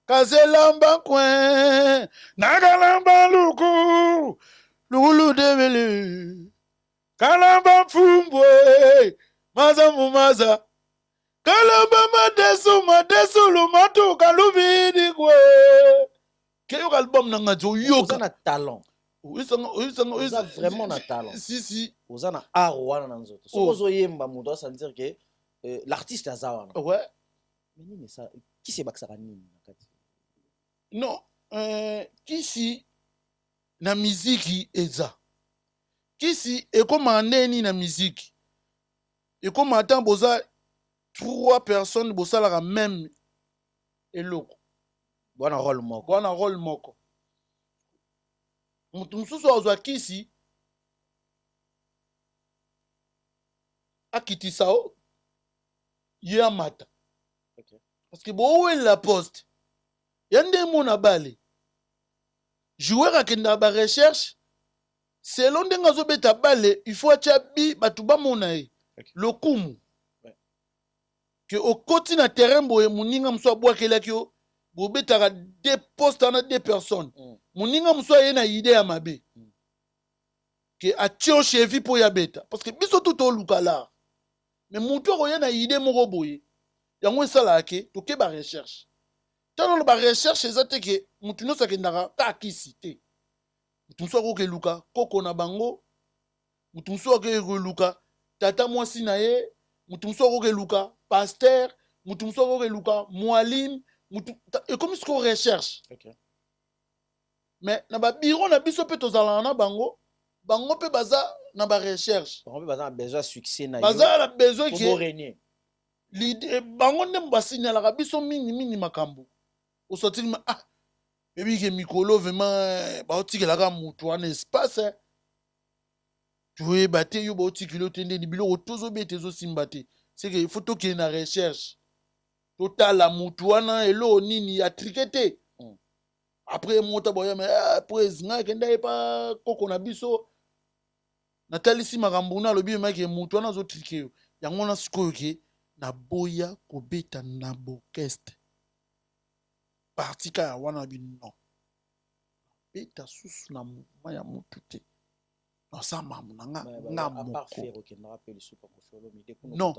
kazelamba kwen nakalamba luku lulu debele kalamba mfumbwe maza mumaza kalamba madesu lumatu kalubidi kwe keyoka album nanga te oyoka na talent oza vraiment na talent si oza na art wana na nzoto soki ozoyemba moto asentir ke l'artiste aza wana ouais mais nini ça kisi ebakisaka nini na kati non kisi na miziki eza kisi ekoma ndeni na miziki ekoma ata boza 3 personnes bosalaka même eloko bwana rôle moko mutu mosusu azwa kisi akitisa o ye amata parce que bowelela poste ya nde mona bale joueur akendaka barecherche selon ndenge azobeta bale il faut atya bi bato bamona ye lokumu ke okoti na terrain boye moninga mosu abwakelaki yo bobetaka 2 postes wana 2 personnes moninga mosu aye na ide ya mabe ke atie o chevi mpo ya beta parce que biso tu toluka lar mais motu akoya na ide moko boye yango esalaka ke toke barecherche tano barecherche eza te ke motu nyonso akendaka ka akisi te motu mosu akokeluka koko na bango motu mosu akokeluka tata mwasi na ye motu mosu akokeluka pasteur motu mosu akokeluka mwalim ekomi siko recherche mais na babiro na biso mpe tozalaka na bango mpe baza na barecherche baza na besoin succès na yo baza na besoin ke bango nde basignalaka biso mingi makambo osotili ebike mikolo vraiment baotikelaka motu wana espace toyeba te yo baotikeli yo te ndeni biloko tozobeta ezosimba te seke ifo tokende na recherche totala motu wana elo nini atrike te après moto boya po ezinga ekenda ye pa koko na biso natalisi makambo na alobi emaki motu wana azotrike yo yango wana sikoyo ke naboya kobeta na borchestre parti ka ya wana bino beta susu na moma ya motu te nosa mamu na nga moko non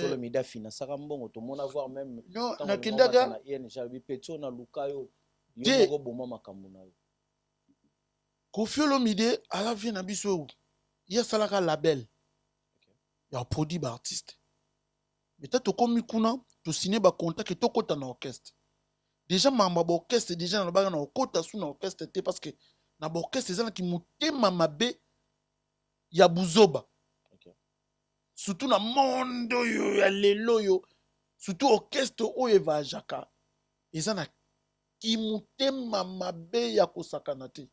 Olomide afinasaka mbongo tomona voir même non nakendaka na ING bipetso na lukayo te yo boma makambo na yo Koffi Olomide ala vie na biso ya salaka label ya produit ba artiste mais ta to komi kuna to signer ba contrat que to kota na orchestre déjà mamba ba orchestre déjà na ba na kota sous na orchestre te parce que na ba orchestre ezana ki mutema mabe ya buzoba surtout na monde yo ya lelo yo surtout orchestre oyo va jaka ezana ki mutema mabe ya kosakana te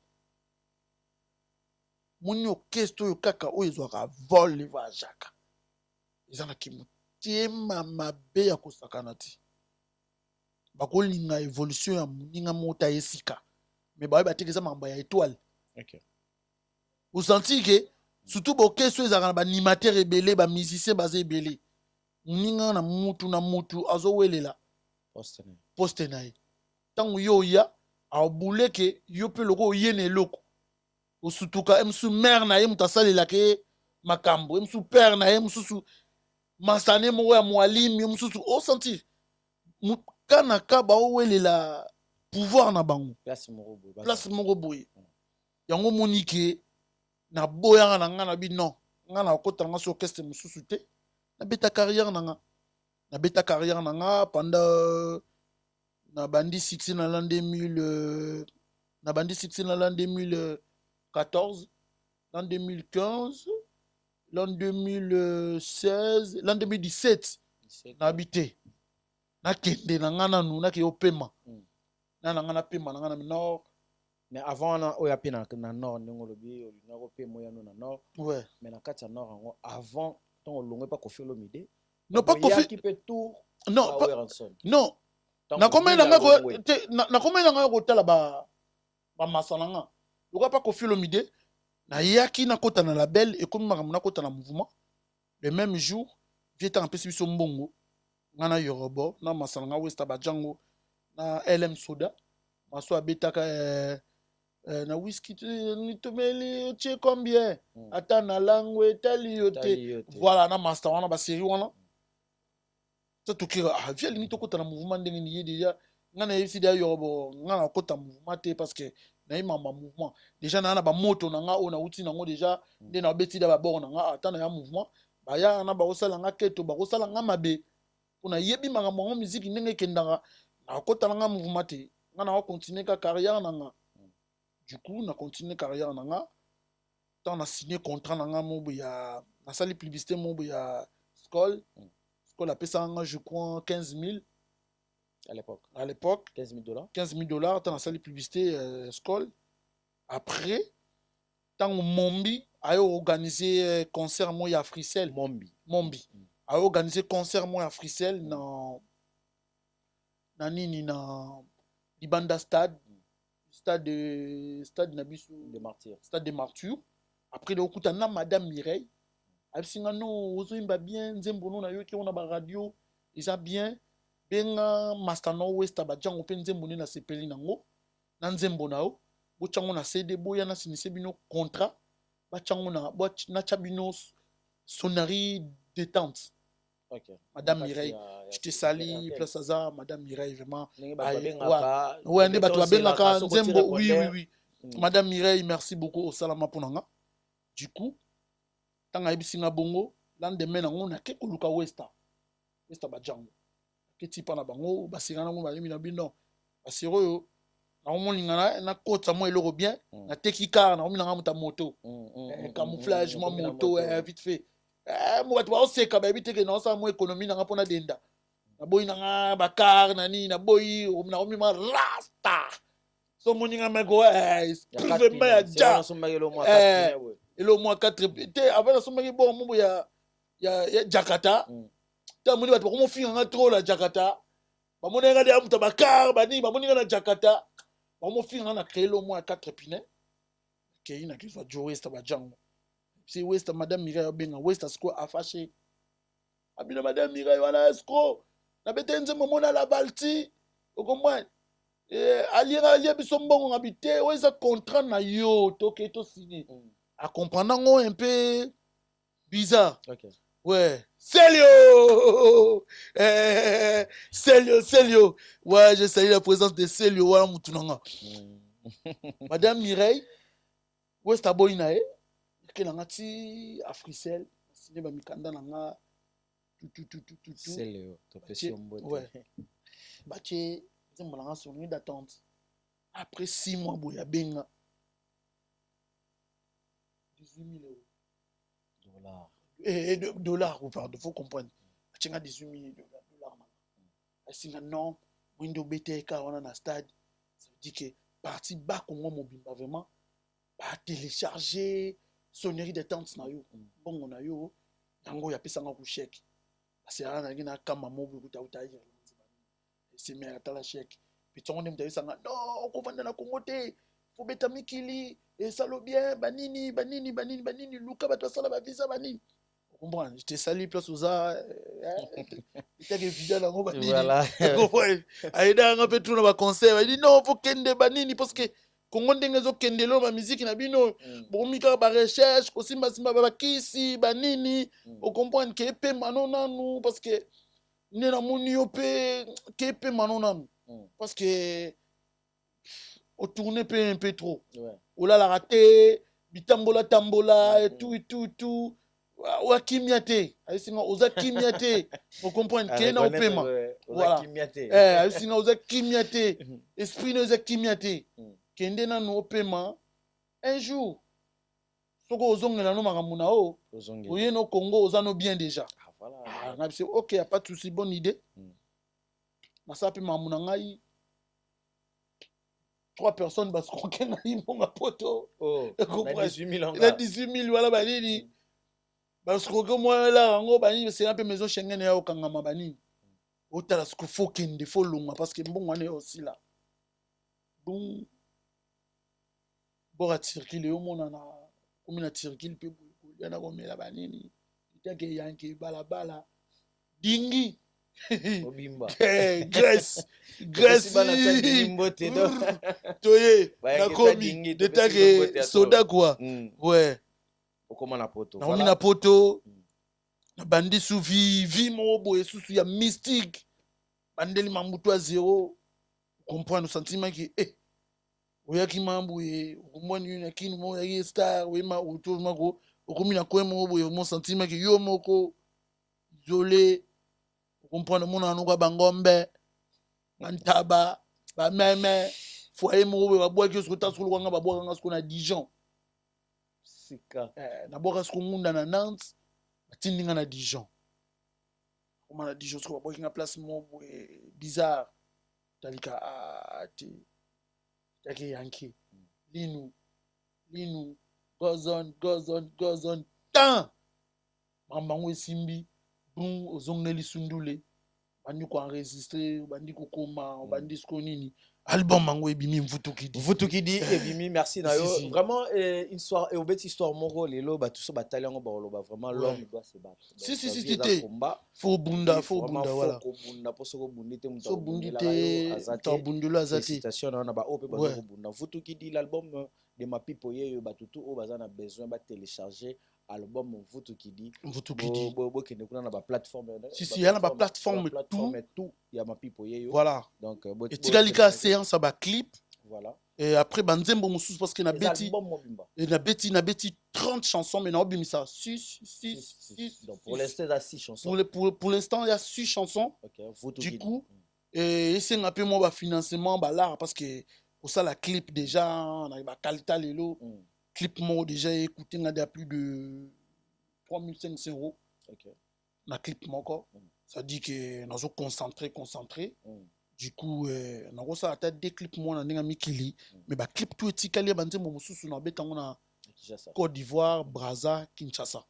moni orchestre oyo kaka oyo ezwaka vol va jaka ezana ki mutema mabe ya kosakana te bakolinga évolution ya moninga mota esika mais baye batekeza mamba ya étoile osanti ke surtout orchestre ezaka na baanimateur ebele bamusicien baza ebele moninga na mutu azowelela poste na ye ntango yo oya aobuleke yo mpe loko oye na eloko osutuka msu mare na ye moto asalelaka ye makambo mususu père na ye mususu masane moko ya mwalimu mususu o sentir kana ka baowelela pouvoir na bango place moko boye yango monike na boyanga na nga na bino nga na okota nga so orchestre mususu te na beta carrière na nga pendant na bandi 16 na l'an 2000 na bandi 16 na l'an 2014 l'an 2015 l'an 2016 l'an 2017 na habité na kende na nga nanu na ke opema na nga na pema na nga na nord. Mais avant na oya pe na nord ndongo lobi na ko pe moya no na nord. Ouais. Mais na kati ya nord avant ton longue pas Koffi Olomide. Non pas Koffi qui peut tout. Non pas. Non. Na combien na nga na combien na nga ko tala ba masananga. Loka pas Koffi Olomide na yaki na kota na label et comme na kota na mouvement le même jour vieta en pesi biso mbongo ngana yorobo na masananga Westa Bajango na LM Soda maso abetaka na whisky ni tomeli otie combien ata na langwe tali yote voilà na master wana ba série wana ça to kira viel ni to kota na mouvement ndenge ni ye déjà ngana yesi dia yorobo ngana kota mouvement te parce que na imamba mouvement déjà na ba moto na nga ona uti nango déjà nde na beti da ba bord na nga ata na ya mouvement ba ya na ba osala nga keto ba osala nga mabe pona yebi manga mo musique ndenge kendanga na kota na nga mouvement te nga na continuer ka carrière na nga du coup na continuer carrière na nga tant na signé contrat na nga mo ya na sali publicité mo ya Skol a payé ça je crois 15 000 à l'époque 15 000 $. Tant na sali publicité Skol après tant Mombi a organisé concert mo ya Fricel Mombi a organisé concert mo ya Fricel na nini na Libanda stade Nabisu de Martyrs. Stade des Martyrs. Après le coup na Madame Mireille absinga no ozoimba bien nzembo no na yo ki on a ba radio isa bien benga mastano Westa Bajango pe nzembo ni na sepeli nango na nzembo nao bo chango na CD boya na sinise bino contrat ba chango na chabino sonnerie détente. Okay. Madame Mireille, je te salue, place Aza, Madame Mireille, vraiment. Oui. Madame Mireille, merci beaucoup au Salama Ponanga. Du coup, tant que Singa Bongo, l'endemain, on a quelques Luka Westa Bajango. Qu'est-ce que tu bango, Basirana, on va y aller, non. Basiro, na côte, ça moi, il bien. Na tekika, na on moto. Camouflage, moi, moto, vite fait. Moi tu vois c'est quand même que non ça moi économie na pona denda na boy na bakar na ni na boy na omi ma rasta so moni nga mego prive ma ya ja elo mo 4 te avant so magi bon mo ya Jakarta ta moni bato ko finga nga trop la Jakarta ba moni nga dia muta bakar ba ni ba moni nga na Jakarta ba mo finga na créer le mo 4 pinets ke ina ki so Westa Bajango. C'est Westa Madame Mireille Benga Westa Sko a fâché abina Madame Mireille wana Sko na betenze momona la balti au moins alira biso mbongo ngabité weza contrat na yo toke to signé a comprendre ngo un peu bizarre. OK. Ouais, Célio Célio ouais, je salue la présence de Célio wala mutunanga. Madame Mireille Westa boyna que l'angati Africel signé ba mikanda nanga tout c'est le pression bonne ouais bache zembo nanga sonnerie d'attente après 6 mois boya benga 18 000 $. Et dollars ou pardon faut comprendre chenga 18 000 $. Asinga non windo BTK wana na stade ça veut dire que parti bas Congo mobimba vraiment ba télécharger sonnerie de tente na yo bongo na yo yango ya pesa nga ku chèque parce que ana ngina kama mobu kuta ya c'est mais ata la chèque puis tongo ndem tayo sanga non ko vanda na Congo te faut beta mikili et ça lo bien banini luka bato sala ba visa banini on comprend je te salue place oza ita ke vida na ngo banini voilà aida nga pe tout na ba conseil il dit non faut kende banini parce que Congo ndenge ezokendelo ba musique na bino bokomika ba recherche kosimba simba ba kisi ba nini o comprendre que pe manona nous parce que ne na moni yo pe que pe manona nous parce que au tourner pe un peu trop o la raté bitambola tambola et tout wa kimiate ayisinga oza kimiate o comprendre que na opema voilà ayisinga oza kimiate esprit no oza kimiate kende na no opema un jour soko ozongela no makambo na o oye no Congo oza no bien déjà voilà na biso OK y a pas de souci bonne idée na pe makambo na ngai 3 personnes parce qu'on a eu mon poto il a 18 000 il a 18 000 voilà banini parce que moi là ngo banini c'est un peu maison Schengen ya okangama banini otala ce qu'il faut kende faut longa parce que mbongo ane aussi là donc bora circuler au monde na comme na circuler pe ya na komela banini itake yanke balabala dingi obimba Grèce toye na komi detake soda quoi ouais okoma na poto na voilà. Na poto na bandi sous vie mo boye sous ya mystique bandeli mamutu à zéro comprendre sentiment qui oya ki mambu e okomoni na kinu mo ya star we ma autour mako okomi na ko mo boye mon sentiment qui yo moko isolé comprendre mon anu kwa bangombe ngantaba ba meme foyer mo ba boa ki so tasulu kwanga ba boa ngasi na Dijon sika na boa ko munda na Nantes batindinga na Dijon kuma na Dijon so ba boa ki na place mo bizarre talika ati take yanki linu goes on tan mambango esimbi bon ozongeli sundule bandi ko enregistrer bandi ko koma bandi sko nini album mango ebimi mvutukidi ebimi merci na yo vraiment une histoire et obeti histoire moko lelo ba tout ça batali ngo ba oloba vraiment l'homme doit se battre si faut bunda voilà faut bunda poso ko bundite muto so bundite azati azati citation na ba ope ba ko bunda mvutukidi l'album de ma pipo yeyo batutu o bazana besoin ba télécharger album Mvutukidi bo kende kuna na ba plateforme si y a na ba plateforme tout ya ma pipo yeyo voilà donc et tikalika séance ba clip voilà et après banzembo mususu parce que na beti na beti 30 chansons mais na obimisa 6 donc pour l'instant il y a 6 chansons pour l'instant il y a 6 chansons du coup et c'est un peu moins financement là parce que pour ça la clip déjà on a ba qualité lelo clip moi déjà écouté on a plus de 3500 €. La clip moi encore ça dit que nous sommes concentré du coup on a ça à tête des clips moi on a mis kili mais ba clip tout est calé banze mo mususu na beta on Côte d'Ivoire Brazza Kinshasa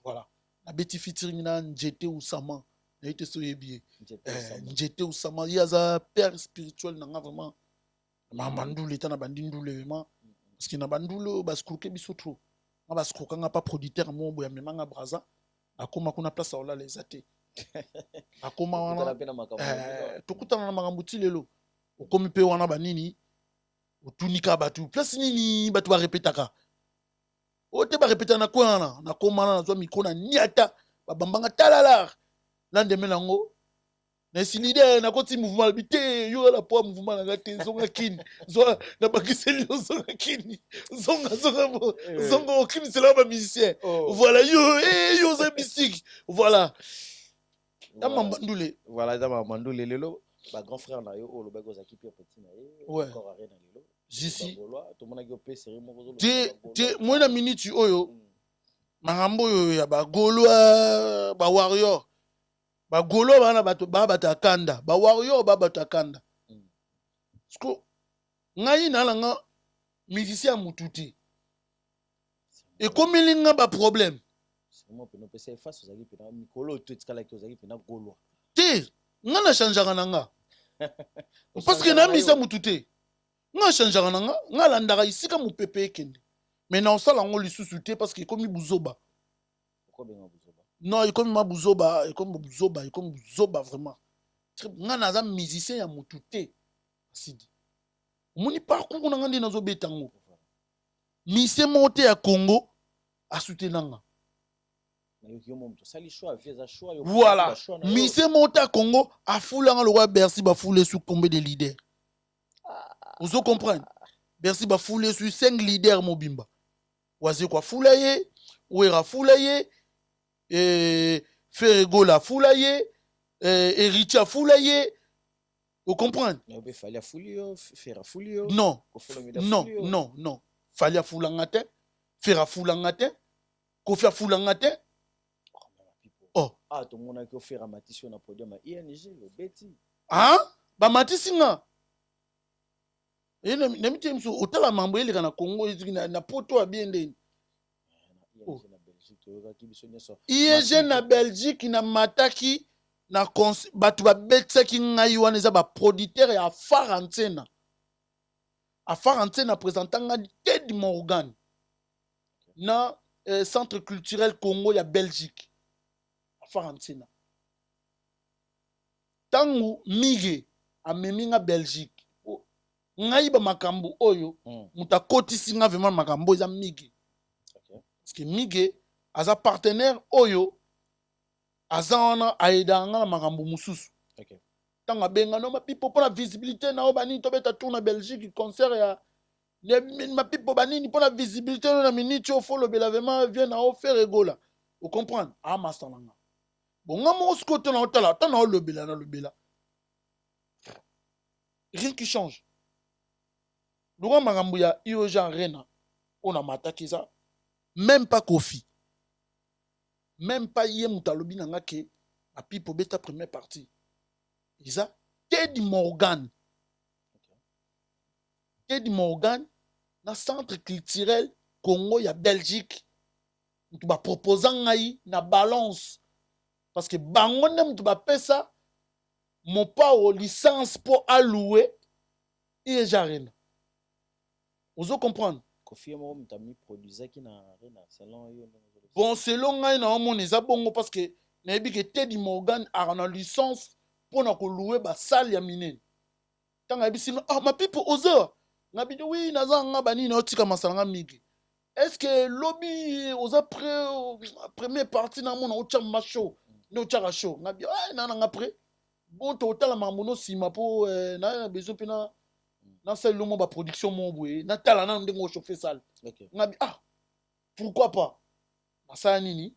voilà la beti featuring na Njete Usama na été so yebi Njete Usama il y a za père spirituel na vraiment mamandou l'état na bandindou vraiment parce que na bandulo baskruke biso trop na baskruka nga pas producteur mo boya memanga Brazza akoma kuna place ola les até akoma wana tokutana na makambo ti lelo okomi pe wana banini otunika batu place nini batu ba répétaka ote ba répéta na kwana na koma na zwa micro na niata babambanga talala lendemain nango na silide na koti mouvement bité yo la po mouvement na ngate zonga kini zo na bakiseli zonga kini zonga okini c'est là ba musicien voilà yo za mystique voilà ta mambandule voilà ta mambandule lelo ba grand frère na yo lo bako za kipi petit na encore arena lelo jisi to mona ko pe série moko zo te moi na minute oyo makambo yo ya ba golwa ba warrior ba golo bana bato ba batakanda ba warrior ba batakanda sko ngai na langa musicien mututi et comme il nga ba problème moi pe no pe c'est face aux amis pe na mikolo tout kala ki aux amis pe na golo te nga na changeaka nanga parce que na musicien mututi nga changeaka nanga nga landaka isika mupepe ekende mais na osala ngo lisusu te parce que comme buzoba non, il comme Buzoba vraiment. Nga naza musicien ya mututé. Sidi. Omoni parcours na ngandi nazo betango. Mise monte ya Congo a soutenanga. Voilà. Mise monte à Congo a foulé le roi Bercy ba foulé sous combien de leaders. Vous comprenez? Bercy ba foulé sur 5 leaders mobimba. Waze kwa foulaye, Ouera foulaye, Ferrego la foulaye, Eritia foulaye. Vous comprenez? Non. Non, non, non. Fallait foulangate, Ferra foulangate, Kofia foulangate. Oh. Ah, tout le monde a fait un matisson na podium à ING, le Betty. Ah? Ba matissinga. Et nemite mso otala mambo ele kana Congo na poto abiende. ING na Belgique na mataki na batu ba betsaki ngai wana eza ba producteur ya Farantena. A Farantena présentanga Ted Morgan na centre culturel Congo ya Belgique. Farantena. Tangu Mige a meminga Belgique. Ngai ba makambo oyo muta kotisi nga vraiment makambo eza Mige. Parce que Mige aza partenaire oyo aza wana aida nga na makambo mususu. Tanga benga no ma pipo pour la visibilité na obani to beta tourna Belgique concert ya ma pipo banini pour la visibilité na minute au follow belavement vient na faire egola. Vous comprenez? Ah master nanga. Bon, rien qui change. Laurent Magambouya, Ioja Rena, on a mattaqué ça. Même pas Kofi. Même pas Yemutalobi Nangake, a pipo beta première partie. Isa, Teddy Morgan. Teddy Morgan, dans le centre culturel Congo, il y a Belgique. Tu vas proposer na balance. Parce que bango nem tu vas payer ça, mon pas aux licence pour allouer, et j'arrive. Vous comprenez? Bon, selon moi, on est bon parce que n'ayez que Teddy Morgan a une licence pour nous louer la salle ya minen. Tant que sinon, ah ma pipe oza, n'habite oui, n'azanga bani na otika masalanga migi. Est-ce que lobby oza première partie na mon ocha macho? No chara show ngabi ah na après bon total mamuno sima po na besoin pena na celle mo ba production mon boye na tala na ndengo chauffer salle ngabi ah pourquoi pas na ça nini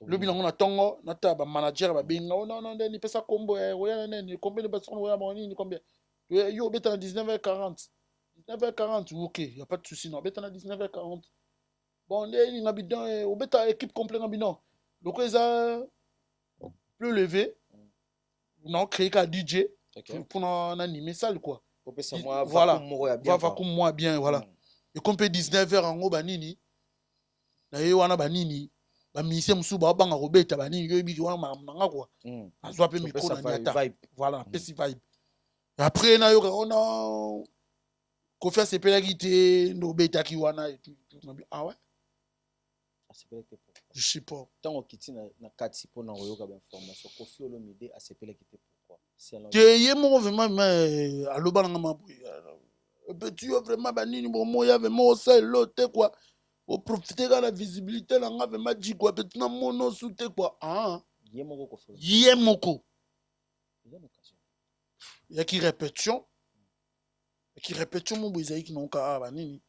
le bilan na tongo na ta ba manager ba binga non ni pesa combo oya na ni combien de personnes oya moni ni combien yo beta na 19h40 OK y a pas de souci non beta na 19h40 bon ni ngabi dans au beta équipe complète ngabi non. Donc, ils ont plus levé, non, créé qu'un DJ pour animer ça, quoi. Voilà, va comme moi bien, voilà. Et comme 19h en haut, banini, d'ailleurs, on a banini, bamise musu ba banga robeta banini, yo bi wana manga quoi. Azo pe micro na nyata. Voilà, petit vibe. Après, na yo on a Kofi c'est pelagité, no beta ki wana et tout. Ah ouais. Je sais pas. Tant que tu na kati pour na yoga information Kofi Olomide a sepelé qui pourquoi que yemo vraiment mais aloba nga maboy petit vraiment banini bon moya vraiment ça l'autre quoi pour profiter de la visibilité là nga vraiment dit quoi petit na mono souté quoi ah yemoko Kofi yemoko ya qui répétition mon boy qui non ka banini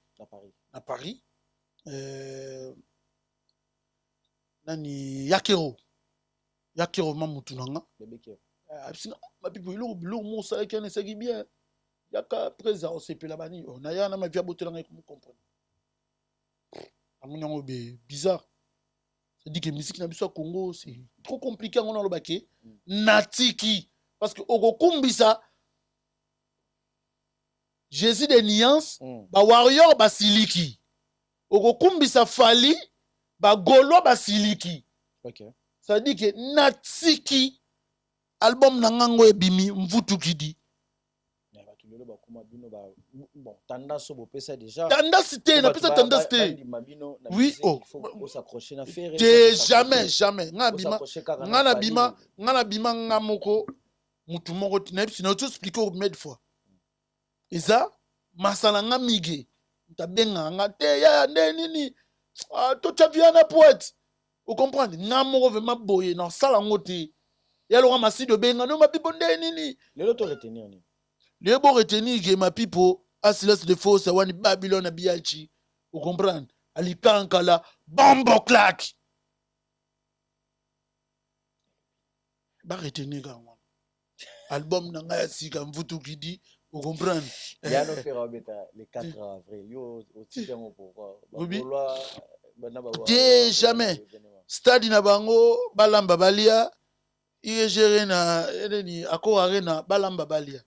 na Paris nani yakero mamutu nanga absina mapipo ilo mo ça qui ne sait bien yaka présent c'est pe la bani on a ya na ma via botelanga comme comprendre amunyango be bizarre c'est dit que musique na biso Congo c'est trop compliqué on a le baké natiki parce que okokumbisa Jésus des nuances ba warrior basiliki okokumbisa fali ba golo basiliki. OK. Ça dit que natiki album nangango ebimi mvutu kidi. Bon, tendance au pesa déjà. Tendance té, na pesa tendance té. Oui, oh. Faut s'accrocher na faire. Jamais. Ngana bima ngamoko mutu moko tinep sino tout expliquer au med fois. eza masala nga mige tabenga nga te ya nde nini to viana poète vous comprenez nga moko vraiment boye na sala ngo te ya lo masido benga no mapipo nde nini lelo to retenir ni le bo retenir que mapipo asilas de force wani Babylone biachi vous comprenez alikankala bombo claque ba retenir quand album nanga ya sika mvutu kidi vous comprenez ya no faire le 4 avril yo au titre pourquoi jamais stade na bango balamba balia igere na edeni ako arena balamba balia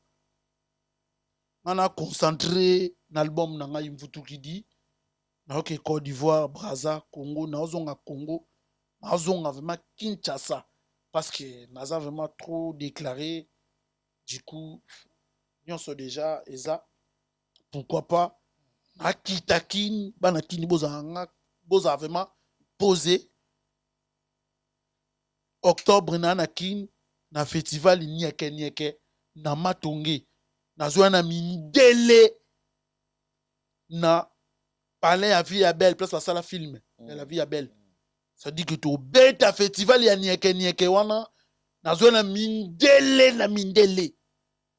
mana concentré na album nanga mvutu kidi na ok Côte d'Ivoire Brazza Congo na ozonga Congo na ozonga vraiment Kinshasa parce que naza vraiment trop déclaré du coup nyonso déjà eza pourquoi pas akitakin bana kini boza vraiment posé octobre na kin na festival nieke na matonge na zwa na mindele na palais ya vie ya belle place à la film la vie ya belle ça dit que to beta festival ya nieke wana na zwa na mindele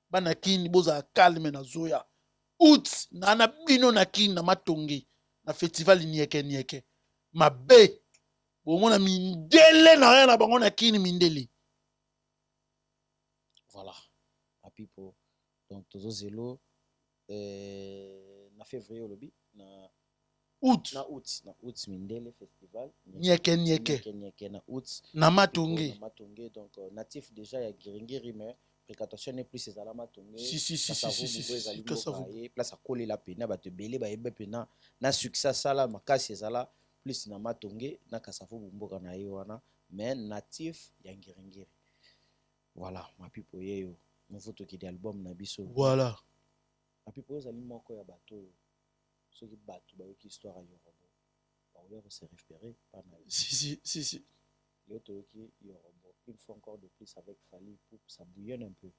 bana kini boza calme na zoya août na bino na kini na matonge na festival nieke mabe bongo na mindele na ya na bango na kini mindele voilà a people donc tozo zelo na février au lobby na août mindele festival nieke na août na matonge donc natif déjà ya giringiri mais fréquentation n'est plus ces alama tonge si place à coller la pena ba te belé ba yebe pena na succès sala makasi ezala plus na matonge na kasafo bumboka na wana mais natif ya giringiri voilà ma pipo yeyo mvuto ki di album na biso voilà ma pipo ezali moko ya bato ceux qui battent ba ki histoire ya Yorobo ba voulait se référer par na si l'autre qui Yorobo une fois encore de plus avec Fally pour ça bouillonne un peu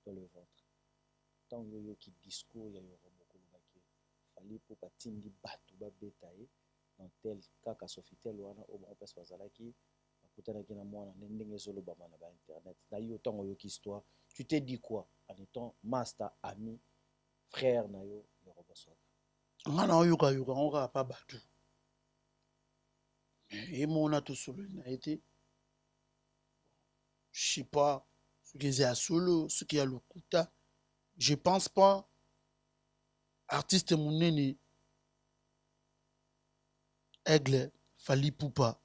dans le ventre tant yo qui discours ya Yorobo ko baki Fally pour patindi bato ba betaye dans tel cas ka Sofitel wana au bon place bazalaki bakutana kina mwana ndenge zolo ba mana ba internet na yo tant yo qui histoire tu t'es dit quoi en étant master ami frère na yo Yorobo Soka ngana oyoka ngoka pa bato et mon a tout solo na été je sais pas ce qui est à solo ce qui est à l'okuta je pense pas artiste monene aigle Fally Ipupa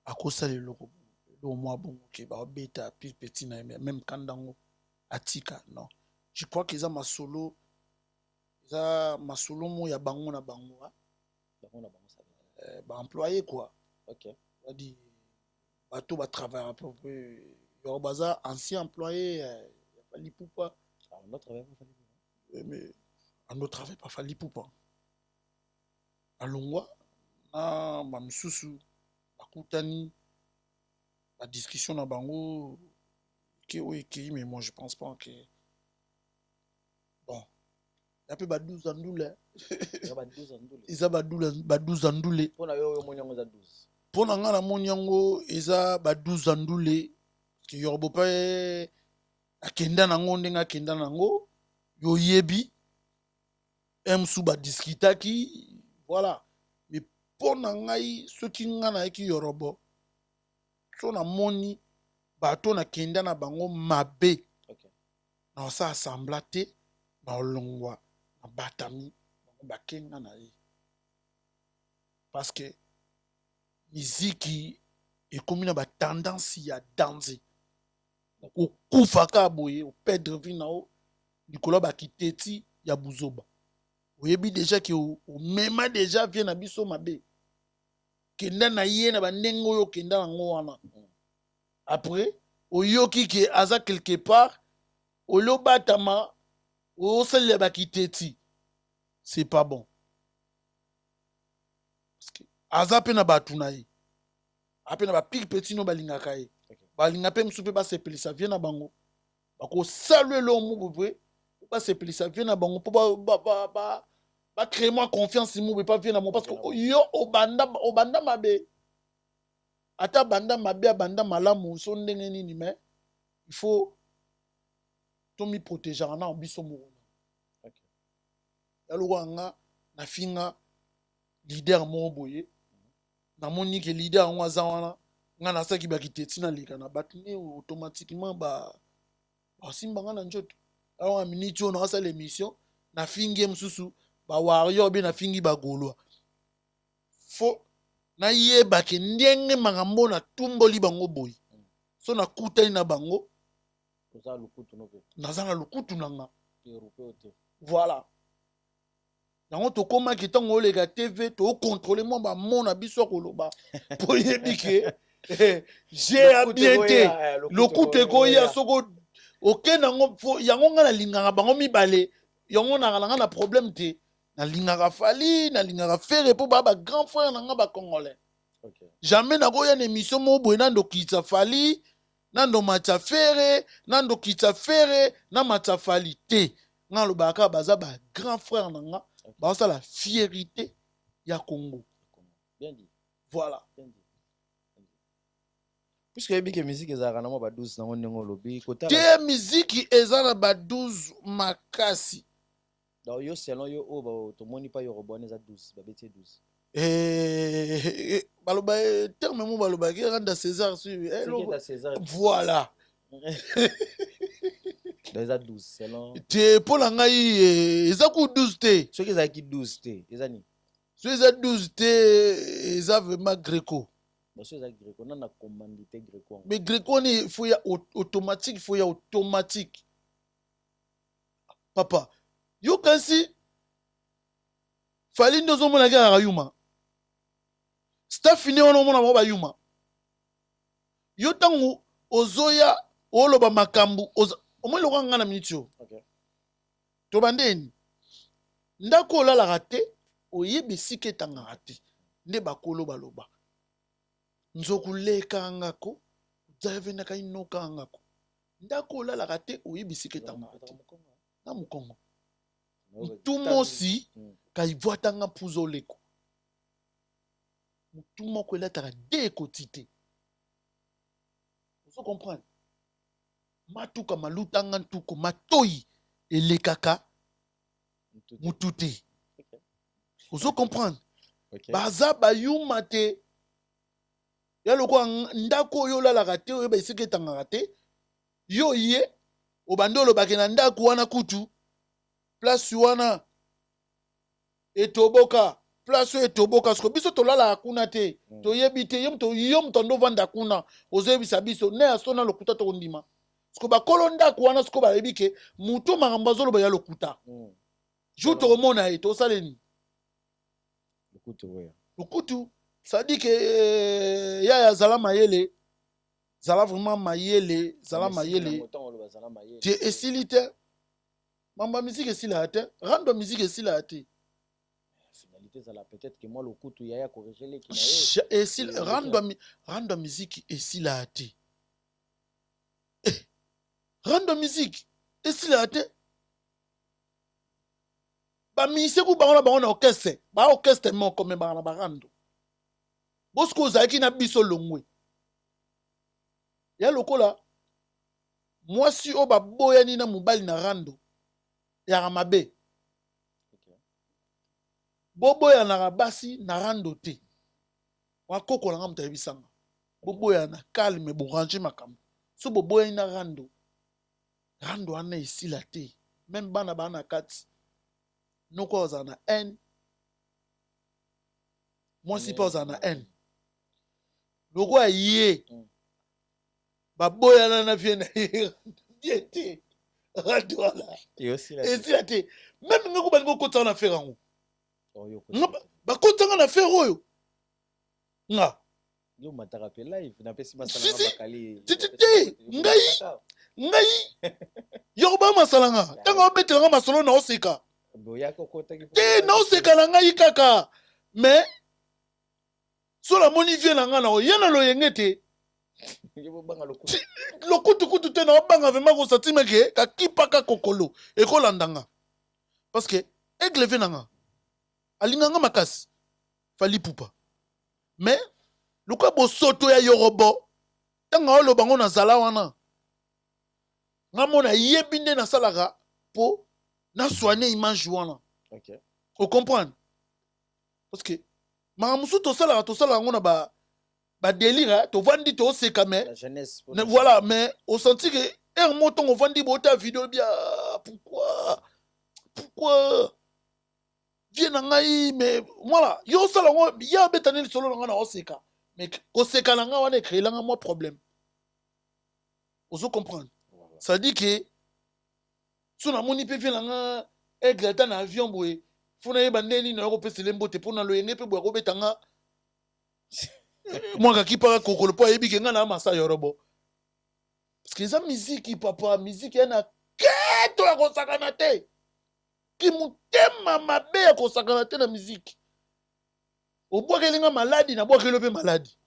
akosa le logo le moi bon ok ba beta plus petit na même kandango atika non je crois qu'ils ont ma solo mo ya bango na bango ça ba employé quoi ok on dit bateau va travailler un peu yo baza ancien employé Fally Ipupa on doit travailler pour Fally Ipupa mais on ne travaille pas Fally Ipupa alongwa na mamsusu bakutani la discussion na bango qui mais moi je pense pas que bon il y a peu ba 12 andoule ils ba 12 andoule pour na yo monyango za 12 pour na ngana monyango eza ba 12 andoule ki Yorobo pa akenda nango ndenga akenda nango yo yebi emsu ba discutaki voilà mais pour na ngai soki ngana ki Yorobo so na moni bato na kenda na bango mabe okay na sa assembla te na longwa na batami bango bakenga na ye parce que miziki ekomi na ba tendance ya danser okufaka boye operdre vie na o likolo bakiteti ya buzoba oyebi déjà que o mema déjà vient na biso mabe kenda na ye na bandenge oyo kenda nango wana après oyoki ke aza quelque part olobatama osalela bakiteti c'est pas bon parce que aza pe na batu na ye ape na bapik petit no balingaka ye balinga pe mosusu mpe basepelisa vie na bango bakosalwela omo boye pas se placer ça vient à bango pas créer moi confiance moi pas venir à moi parce que yo obanda mabe ata banda mabe banda malamu so ndenge nini mais il faut to mi protéger na biso mo OK yalo nga na finga leader mo boye na moni que leader ngo azawana nga na saki ba kiteti na lika na batni automatiquement ba simba nga na njoto alors a minute on a l'émission na fingi msusu ba warrior bi na fingi ba golwa fo na yeba ke ndenge makambo na tumboli bango boy so na kutani na bango za lukutu no pe nazana lukutu nanga européen te voilà yango to koma ki tango lega TV to contrôler mo ba mona biso koloba po yebi ke j'ai bien te lukutu ko ya soko OK nango fo yango nga na linganga bango mibale yango na na problème te na lingaka fali na lingaka fere po ba grand frère nanga ba congolais OK jamais na goya na émission mo boy na ndo kitsa fali na ndo matcha fere na ndo kitsa fere na matcha fali te nga lo baka baza ba grand frère nanga ba ça la fierté ya Congo bien dit voilà bien dit puisque yebi que musique ezalaka na mo ba 12 nango ndenge olobi kota te musique ezala ba 12 makasi donc yo selon yo o ba tomoni pa yo robone za 12 ba betie 12 baloba terme mo baloba ki randa César suivi voilà dans 12 selon te pola ngai eza ku 12 te ceux qui ezaki 12 te ezani so eza 12 te eza vraiment greco ceux ezaki greco na na commandité greco mais greco ni faut ya automatique faut ya automatique papa yo kasi fali ndozo mona ka yuma staff ni ono mona ba yuma yo tangu ozoya oloba makambu omwelo kwanga na minitio OK to bandeni ndako olalaka te oyebi sike etangaka te nde bakolo baloba nzokulekangako zavenaka inokangako ndako olalaka te oyebi sike etangaka te na mokongo mutu mosi kaivwatanga mpuza oleko mutu moko elataka de ekoti te ozo comprendre matuka malutanga ntuko matoyi elekaka mutu te ozo comprendre baza bayuma te ya lokwa ndako oyo olalaka te oyeba esika etangaka te yo ye obandi olobaki na ndako wana kutu place wana etoboka place oyo etoboka siko biso tolalaka kuna te toyebi te yo moto andovanda kuna ozoyebisa biso ne aso na lokuta tokondima siko bakolo ndako wana siko bayebi ke mutu makambo azoloba ya lokuta jour tokomona ye tosaleni lokutu sadi ke yaya zala mayele zala vraiment mayele zala mayele te esili te mamba musique esila te rando musique esila te finalité ça la peut-être que moi le coup tu yaya corriger les qui esil rando musique esila te rando musique esila te ba mise ku bango na orchestre moko me bana barando bosko zaki na biso longwe ya lokola mwasi o baboyani na mobali na rando ya mabe boboya na basi na rando te wakoko na ngamta yebisanga boboya na calme borange makambo so boboya na rando ana esila te même bana kati noko oza na n mwasi pa oza na n loko aye baboya na vie na ye te rando ala esila te même ngeko balingo okotaka na fere yango bakotanga na fere oyo nga yo mataka pe live na pesi masala bakali te ngai yokoba masala nga ntango obetelanga masolo na oseka te na oseka na ngai kaka mais so la moni vie na nga na oya na loyenge te lokutukutu te na obanga vraiment kosatima ke kakipaka kokolo ekolandanga parce que aigle ve nanga alinganga makasi fali pupa mais luka bosoto ya yorobo tanga oloba ngo na zala wana ngamona yebi nde nasalaka po na soigner image wana OK o comprendre parce que maramusu tosalaka ngo na ba délire to vandi to seka mais la jeunesse voilà mais au senti que un moton on vandi bota vidéo bien pourquoi viens ngai mais voilà yo sala ngo ya betani solo nga na oseka mais oseka nga wana créer nga moi problème ozo comprendre ça dit que sona moni pe vient nga aigle ta na avion boy funa yeba ndeni na ko pese lembote pona lo yenge pe boy ko betanga moi qui parle kokolo po yebi ke nga na masa yorobo parce que ça musique papa musique yana keto ya kosakana te ki mutema mabe ya kosakana te na musique obwakelinga maladi na bwakelo pe maladi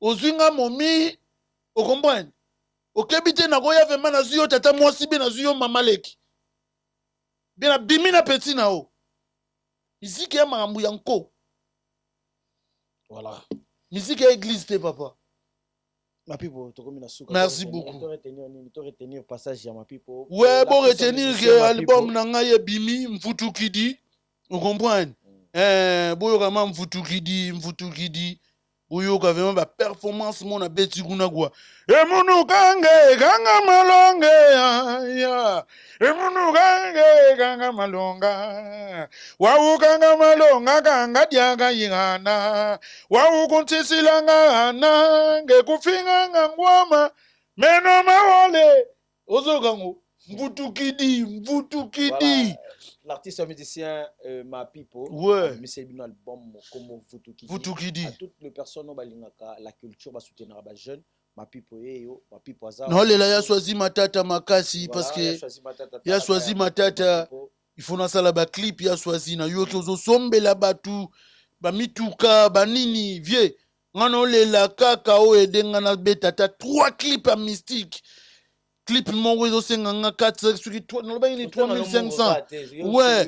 ozwinga momi o comprendre okebite na koya vraiment na zuyo tata mwasi be na zuyo mama leki bien bimi na petit na o musique ya makambo ya nko voilà musique ya église te papa ma pipo tokomi na suka merci beaucoup to retenir passage ya ma pipo ouais bon retenir que album na ngai ebimi mfutukidi on comprendre boyoka ma mfutukidi boyoka vraiment ba performance mona beti kuna kwa emunu kange kanga malonge ya emunu kange kanga malonga wa kanga malonga kanga diaga yingana wa kuntisilanga ana ngekufinga ngwama meno mawole ozokango mfutukidi voilà. L'artiste musicien ma pipo ouais monsieur bino album comme Vutukidi à toutes les personnes au balingaka la culture va soutenir ba jeune ma pipo yeyo ma pipo azar non les là ya choisi matata makasi voilà, parce que ya choisi matata il faut na sala ba clip ya choisi na yo tozo sombela batu ba mituka ba nini vie ngano le la kaka o edenga na betata 3 clips à mystique clip mon réseau c'est nganga 4 sur 3500 ouais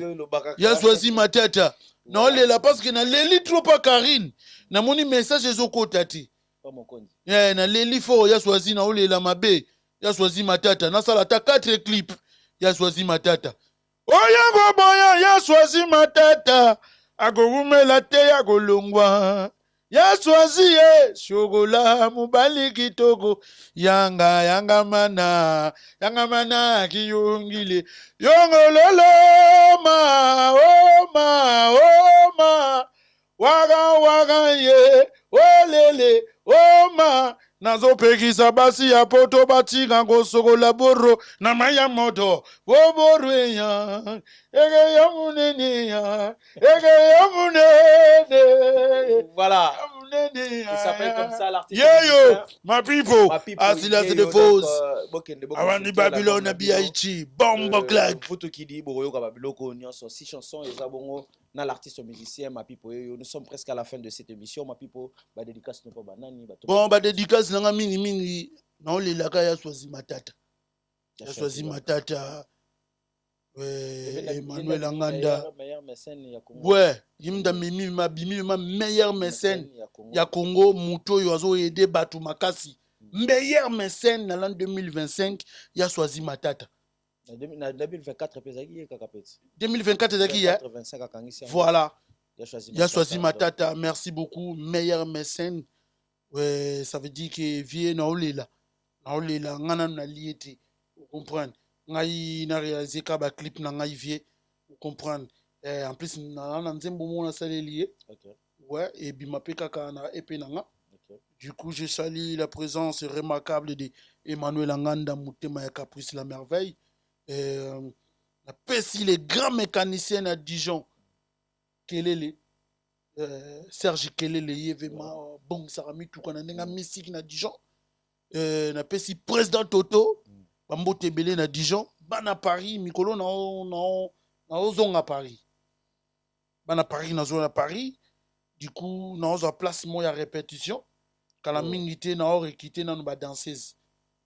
ya choisi matata non les là parce que na leli trop pas Karine na moni message ezoko tati pas mon compte na leli fo ya choisi na ole la mabe ya choisi matata na sala ta 4 clips ya choisi matata oya go boya ya choisi matata agorumela te ya golongwa ya choisi shogola mubali kitoko yanga mana kiyongile yongololo ma waga ye olele oma nazopekisa basi ya poto batika ngosokola boro na maya moto boboro ya ege ya munene voilà il s'appelle comme ça l'artiste yo ma people asila c'est de faux awani Babylone biaichi bombo clap Vutukidi boyoka babiloko nyonso 6 chansons eza bongo na l'artiste musicien ma people nous sommes presque à la fin de cette émission ma people ba dédicace no pa banani bato bon ba dédicace nanga mingi na olelaka ya choisi matata Emmanuel Anganda ouais yimda mimi ma meilleur mécène ya Congo muto yo azo aider batu makasi meilleur mécène dans l'an 2025 ya choisi matata na 2024 pezaki kaka peti 2024 ezaki ya 25 akangisi voilà ya choisi matata merci beaucoup meilleur mécène ouais ça veut dire que vie na olela ngana na liete vous comprenez ngai na réaliser ka ba clip na ngai vie vous comprendre en plus na nzembo mona salelié ouais et bima pe kaka na epé nanga du coup je salue la présence remarquable de Emmanuel Anganda Mutema ya Caprice la merveille na pesi les grands mécaniciens à Dijon Kelele Serge Kelele yevema bon sarami tout kana ndenga musique na Dijon na pesi président Toto bambote belé na Dijon bana Paris mikolo na ozonga Paris bana Paris na zona Paris du coup na ozo place mo ya répétition kala mingi te na orekite nanu badanseuse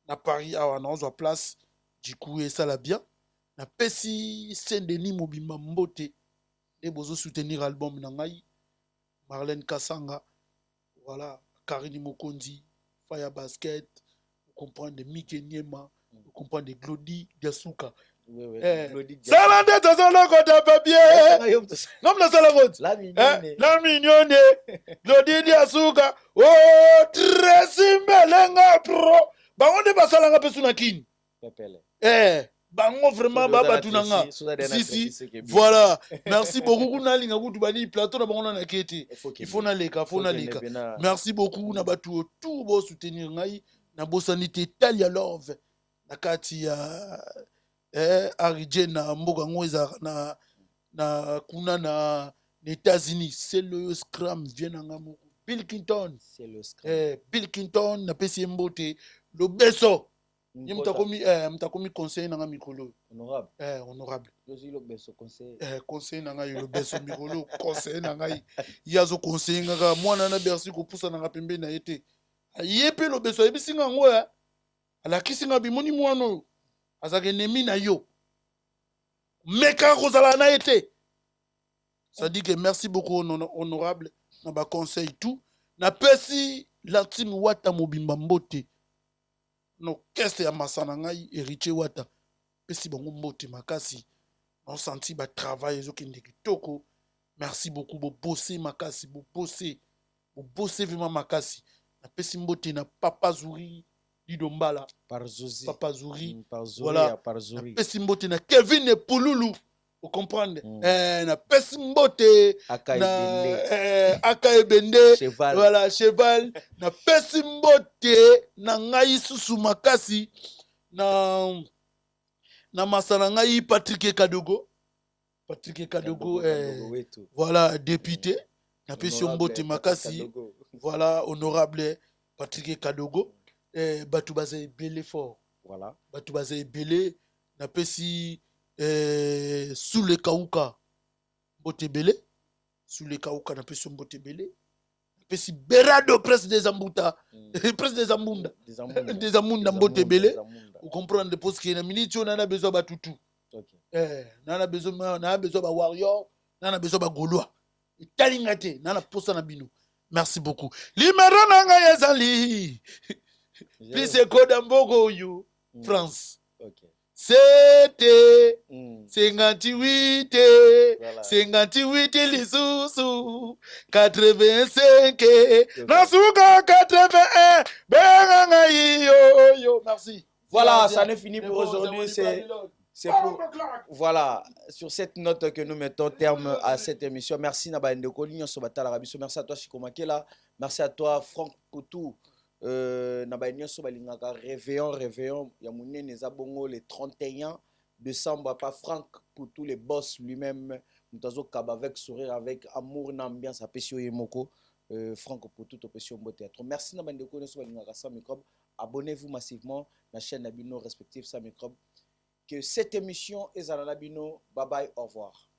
na Paris awa na ozwa place du coup esala bien na pesi Saint-Denis mobimba mbote nde bozosoutenir album na ngai Marlène Kasanga voilà Karine Mokonzi Fire Basket vous comprenez Mike Niema vous comprenez Glody Diasuka Salande tozolo kota papier nom na salangot la mignonne Glody Diasuka oh Tracy Melenga pro bango nde basalanga pe suna kini bango vraiment baba tunanga si voilà merci beaucoup kuna linga kutu bani plateau na bango na kete il faut na leka merci beaucoup na batu tout bo soutenir ngai na bosanité Talia Love na kati ya Aridje na mboga ngoza na kuna na États-Unis c'est le scrum vient na ngamo Bill Clinton c'est le scrum Bill Clinton na pesi mbote le beso ni mtakomi conseil nanga mikolo honorable honorable yozi lo beso conseil conseil nanga yo beso mikolo conseil nanga yazo conseil ngaka mwana na bersi ko pusa nanga pembe na yete yepe lo beso ebisinga ngo ya ala kisinga bimoni mwana azake nemi na yo meka kozala na yete ça dit que merci beaucoup honorable na ba conseil tout na pesi la team wata mobimba mbote no keste ya masana ngai héritier wata pesi bango mbote makasi on senti ba travail ezokende kitoko merci beaucoup bo bosser makasi bo bosser vraiment makasi na pesi mbote na Papa Zuri Lidombala par Zozi Papa Zuri voilà par Zuri pesi mbote na Kevin et Pouloulou vous comprenez na pesi mbote na Akaebende cheval. Voilà cheval na pesi mbote na ngai susu makasi na masana ngai Patrick Kadogo voilà député na pesi mbote makasi voilà honorable Patrick Kadogo batu baza belé fort voilà batu baza belé na pesi sous le kauka mbote belé sous le kauka na pesi mbote belé na pesi Berado presse des Ambuta presse des Ambunda des Amunda mbote belé vous comprenez parce que na minute on a besoin ba tutu na besoin ba warrior na besoin ba golois italingate na posa na bino merci beaucoup limero nanga yazali plus code mbogo you France c'était 58 voilà. 58 lisusu 85 nasuka 81 benga yo merci voilà ça n'est fini pour aujourd'hui c'est pour voilà sur cette note que nous mettons terme à cette émission. Merci Naba Ndeko Nyonso Batala Rabiso, merci à toi Chiko Makela, merci à toi Franck Poutou. Naba Nyonso balingaka réveillon ya munene zabongo le 31 décembre pas Franck Poutou le boss lui-même mutazo kaba avec sourire avec amour na ambiance apesio yemoko Franck Poutou topesio mbo théâtre. Merci Naba Ndeko Nyonso balingaka sans microbe. Abonnez-vous massivement à la chaîne Nabino respective sans microbe. Que cette émission est à la Nabino. Bye bye, au revoir.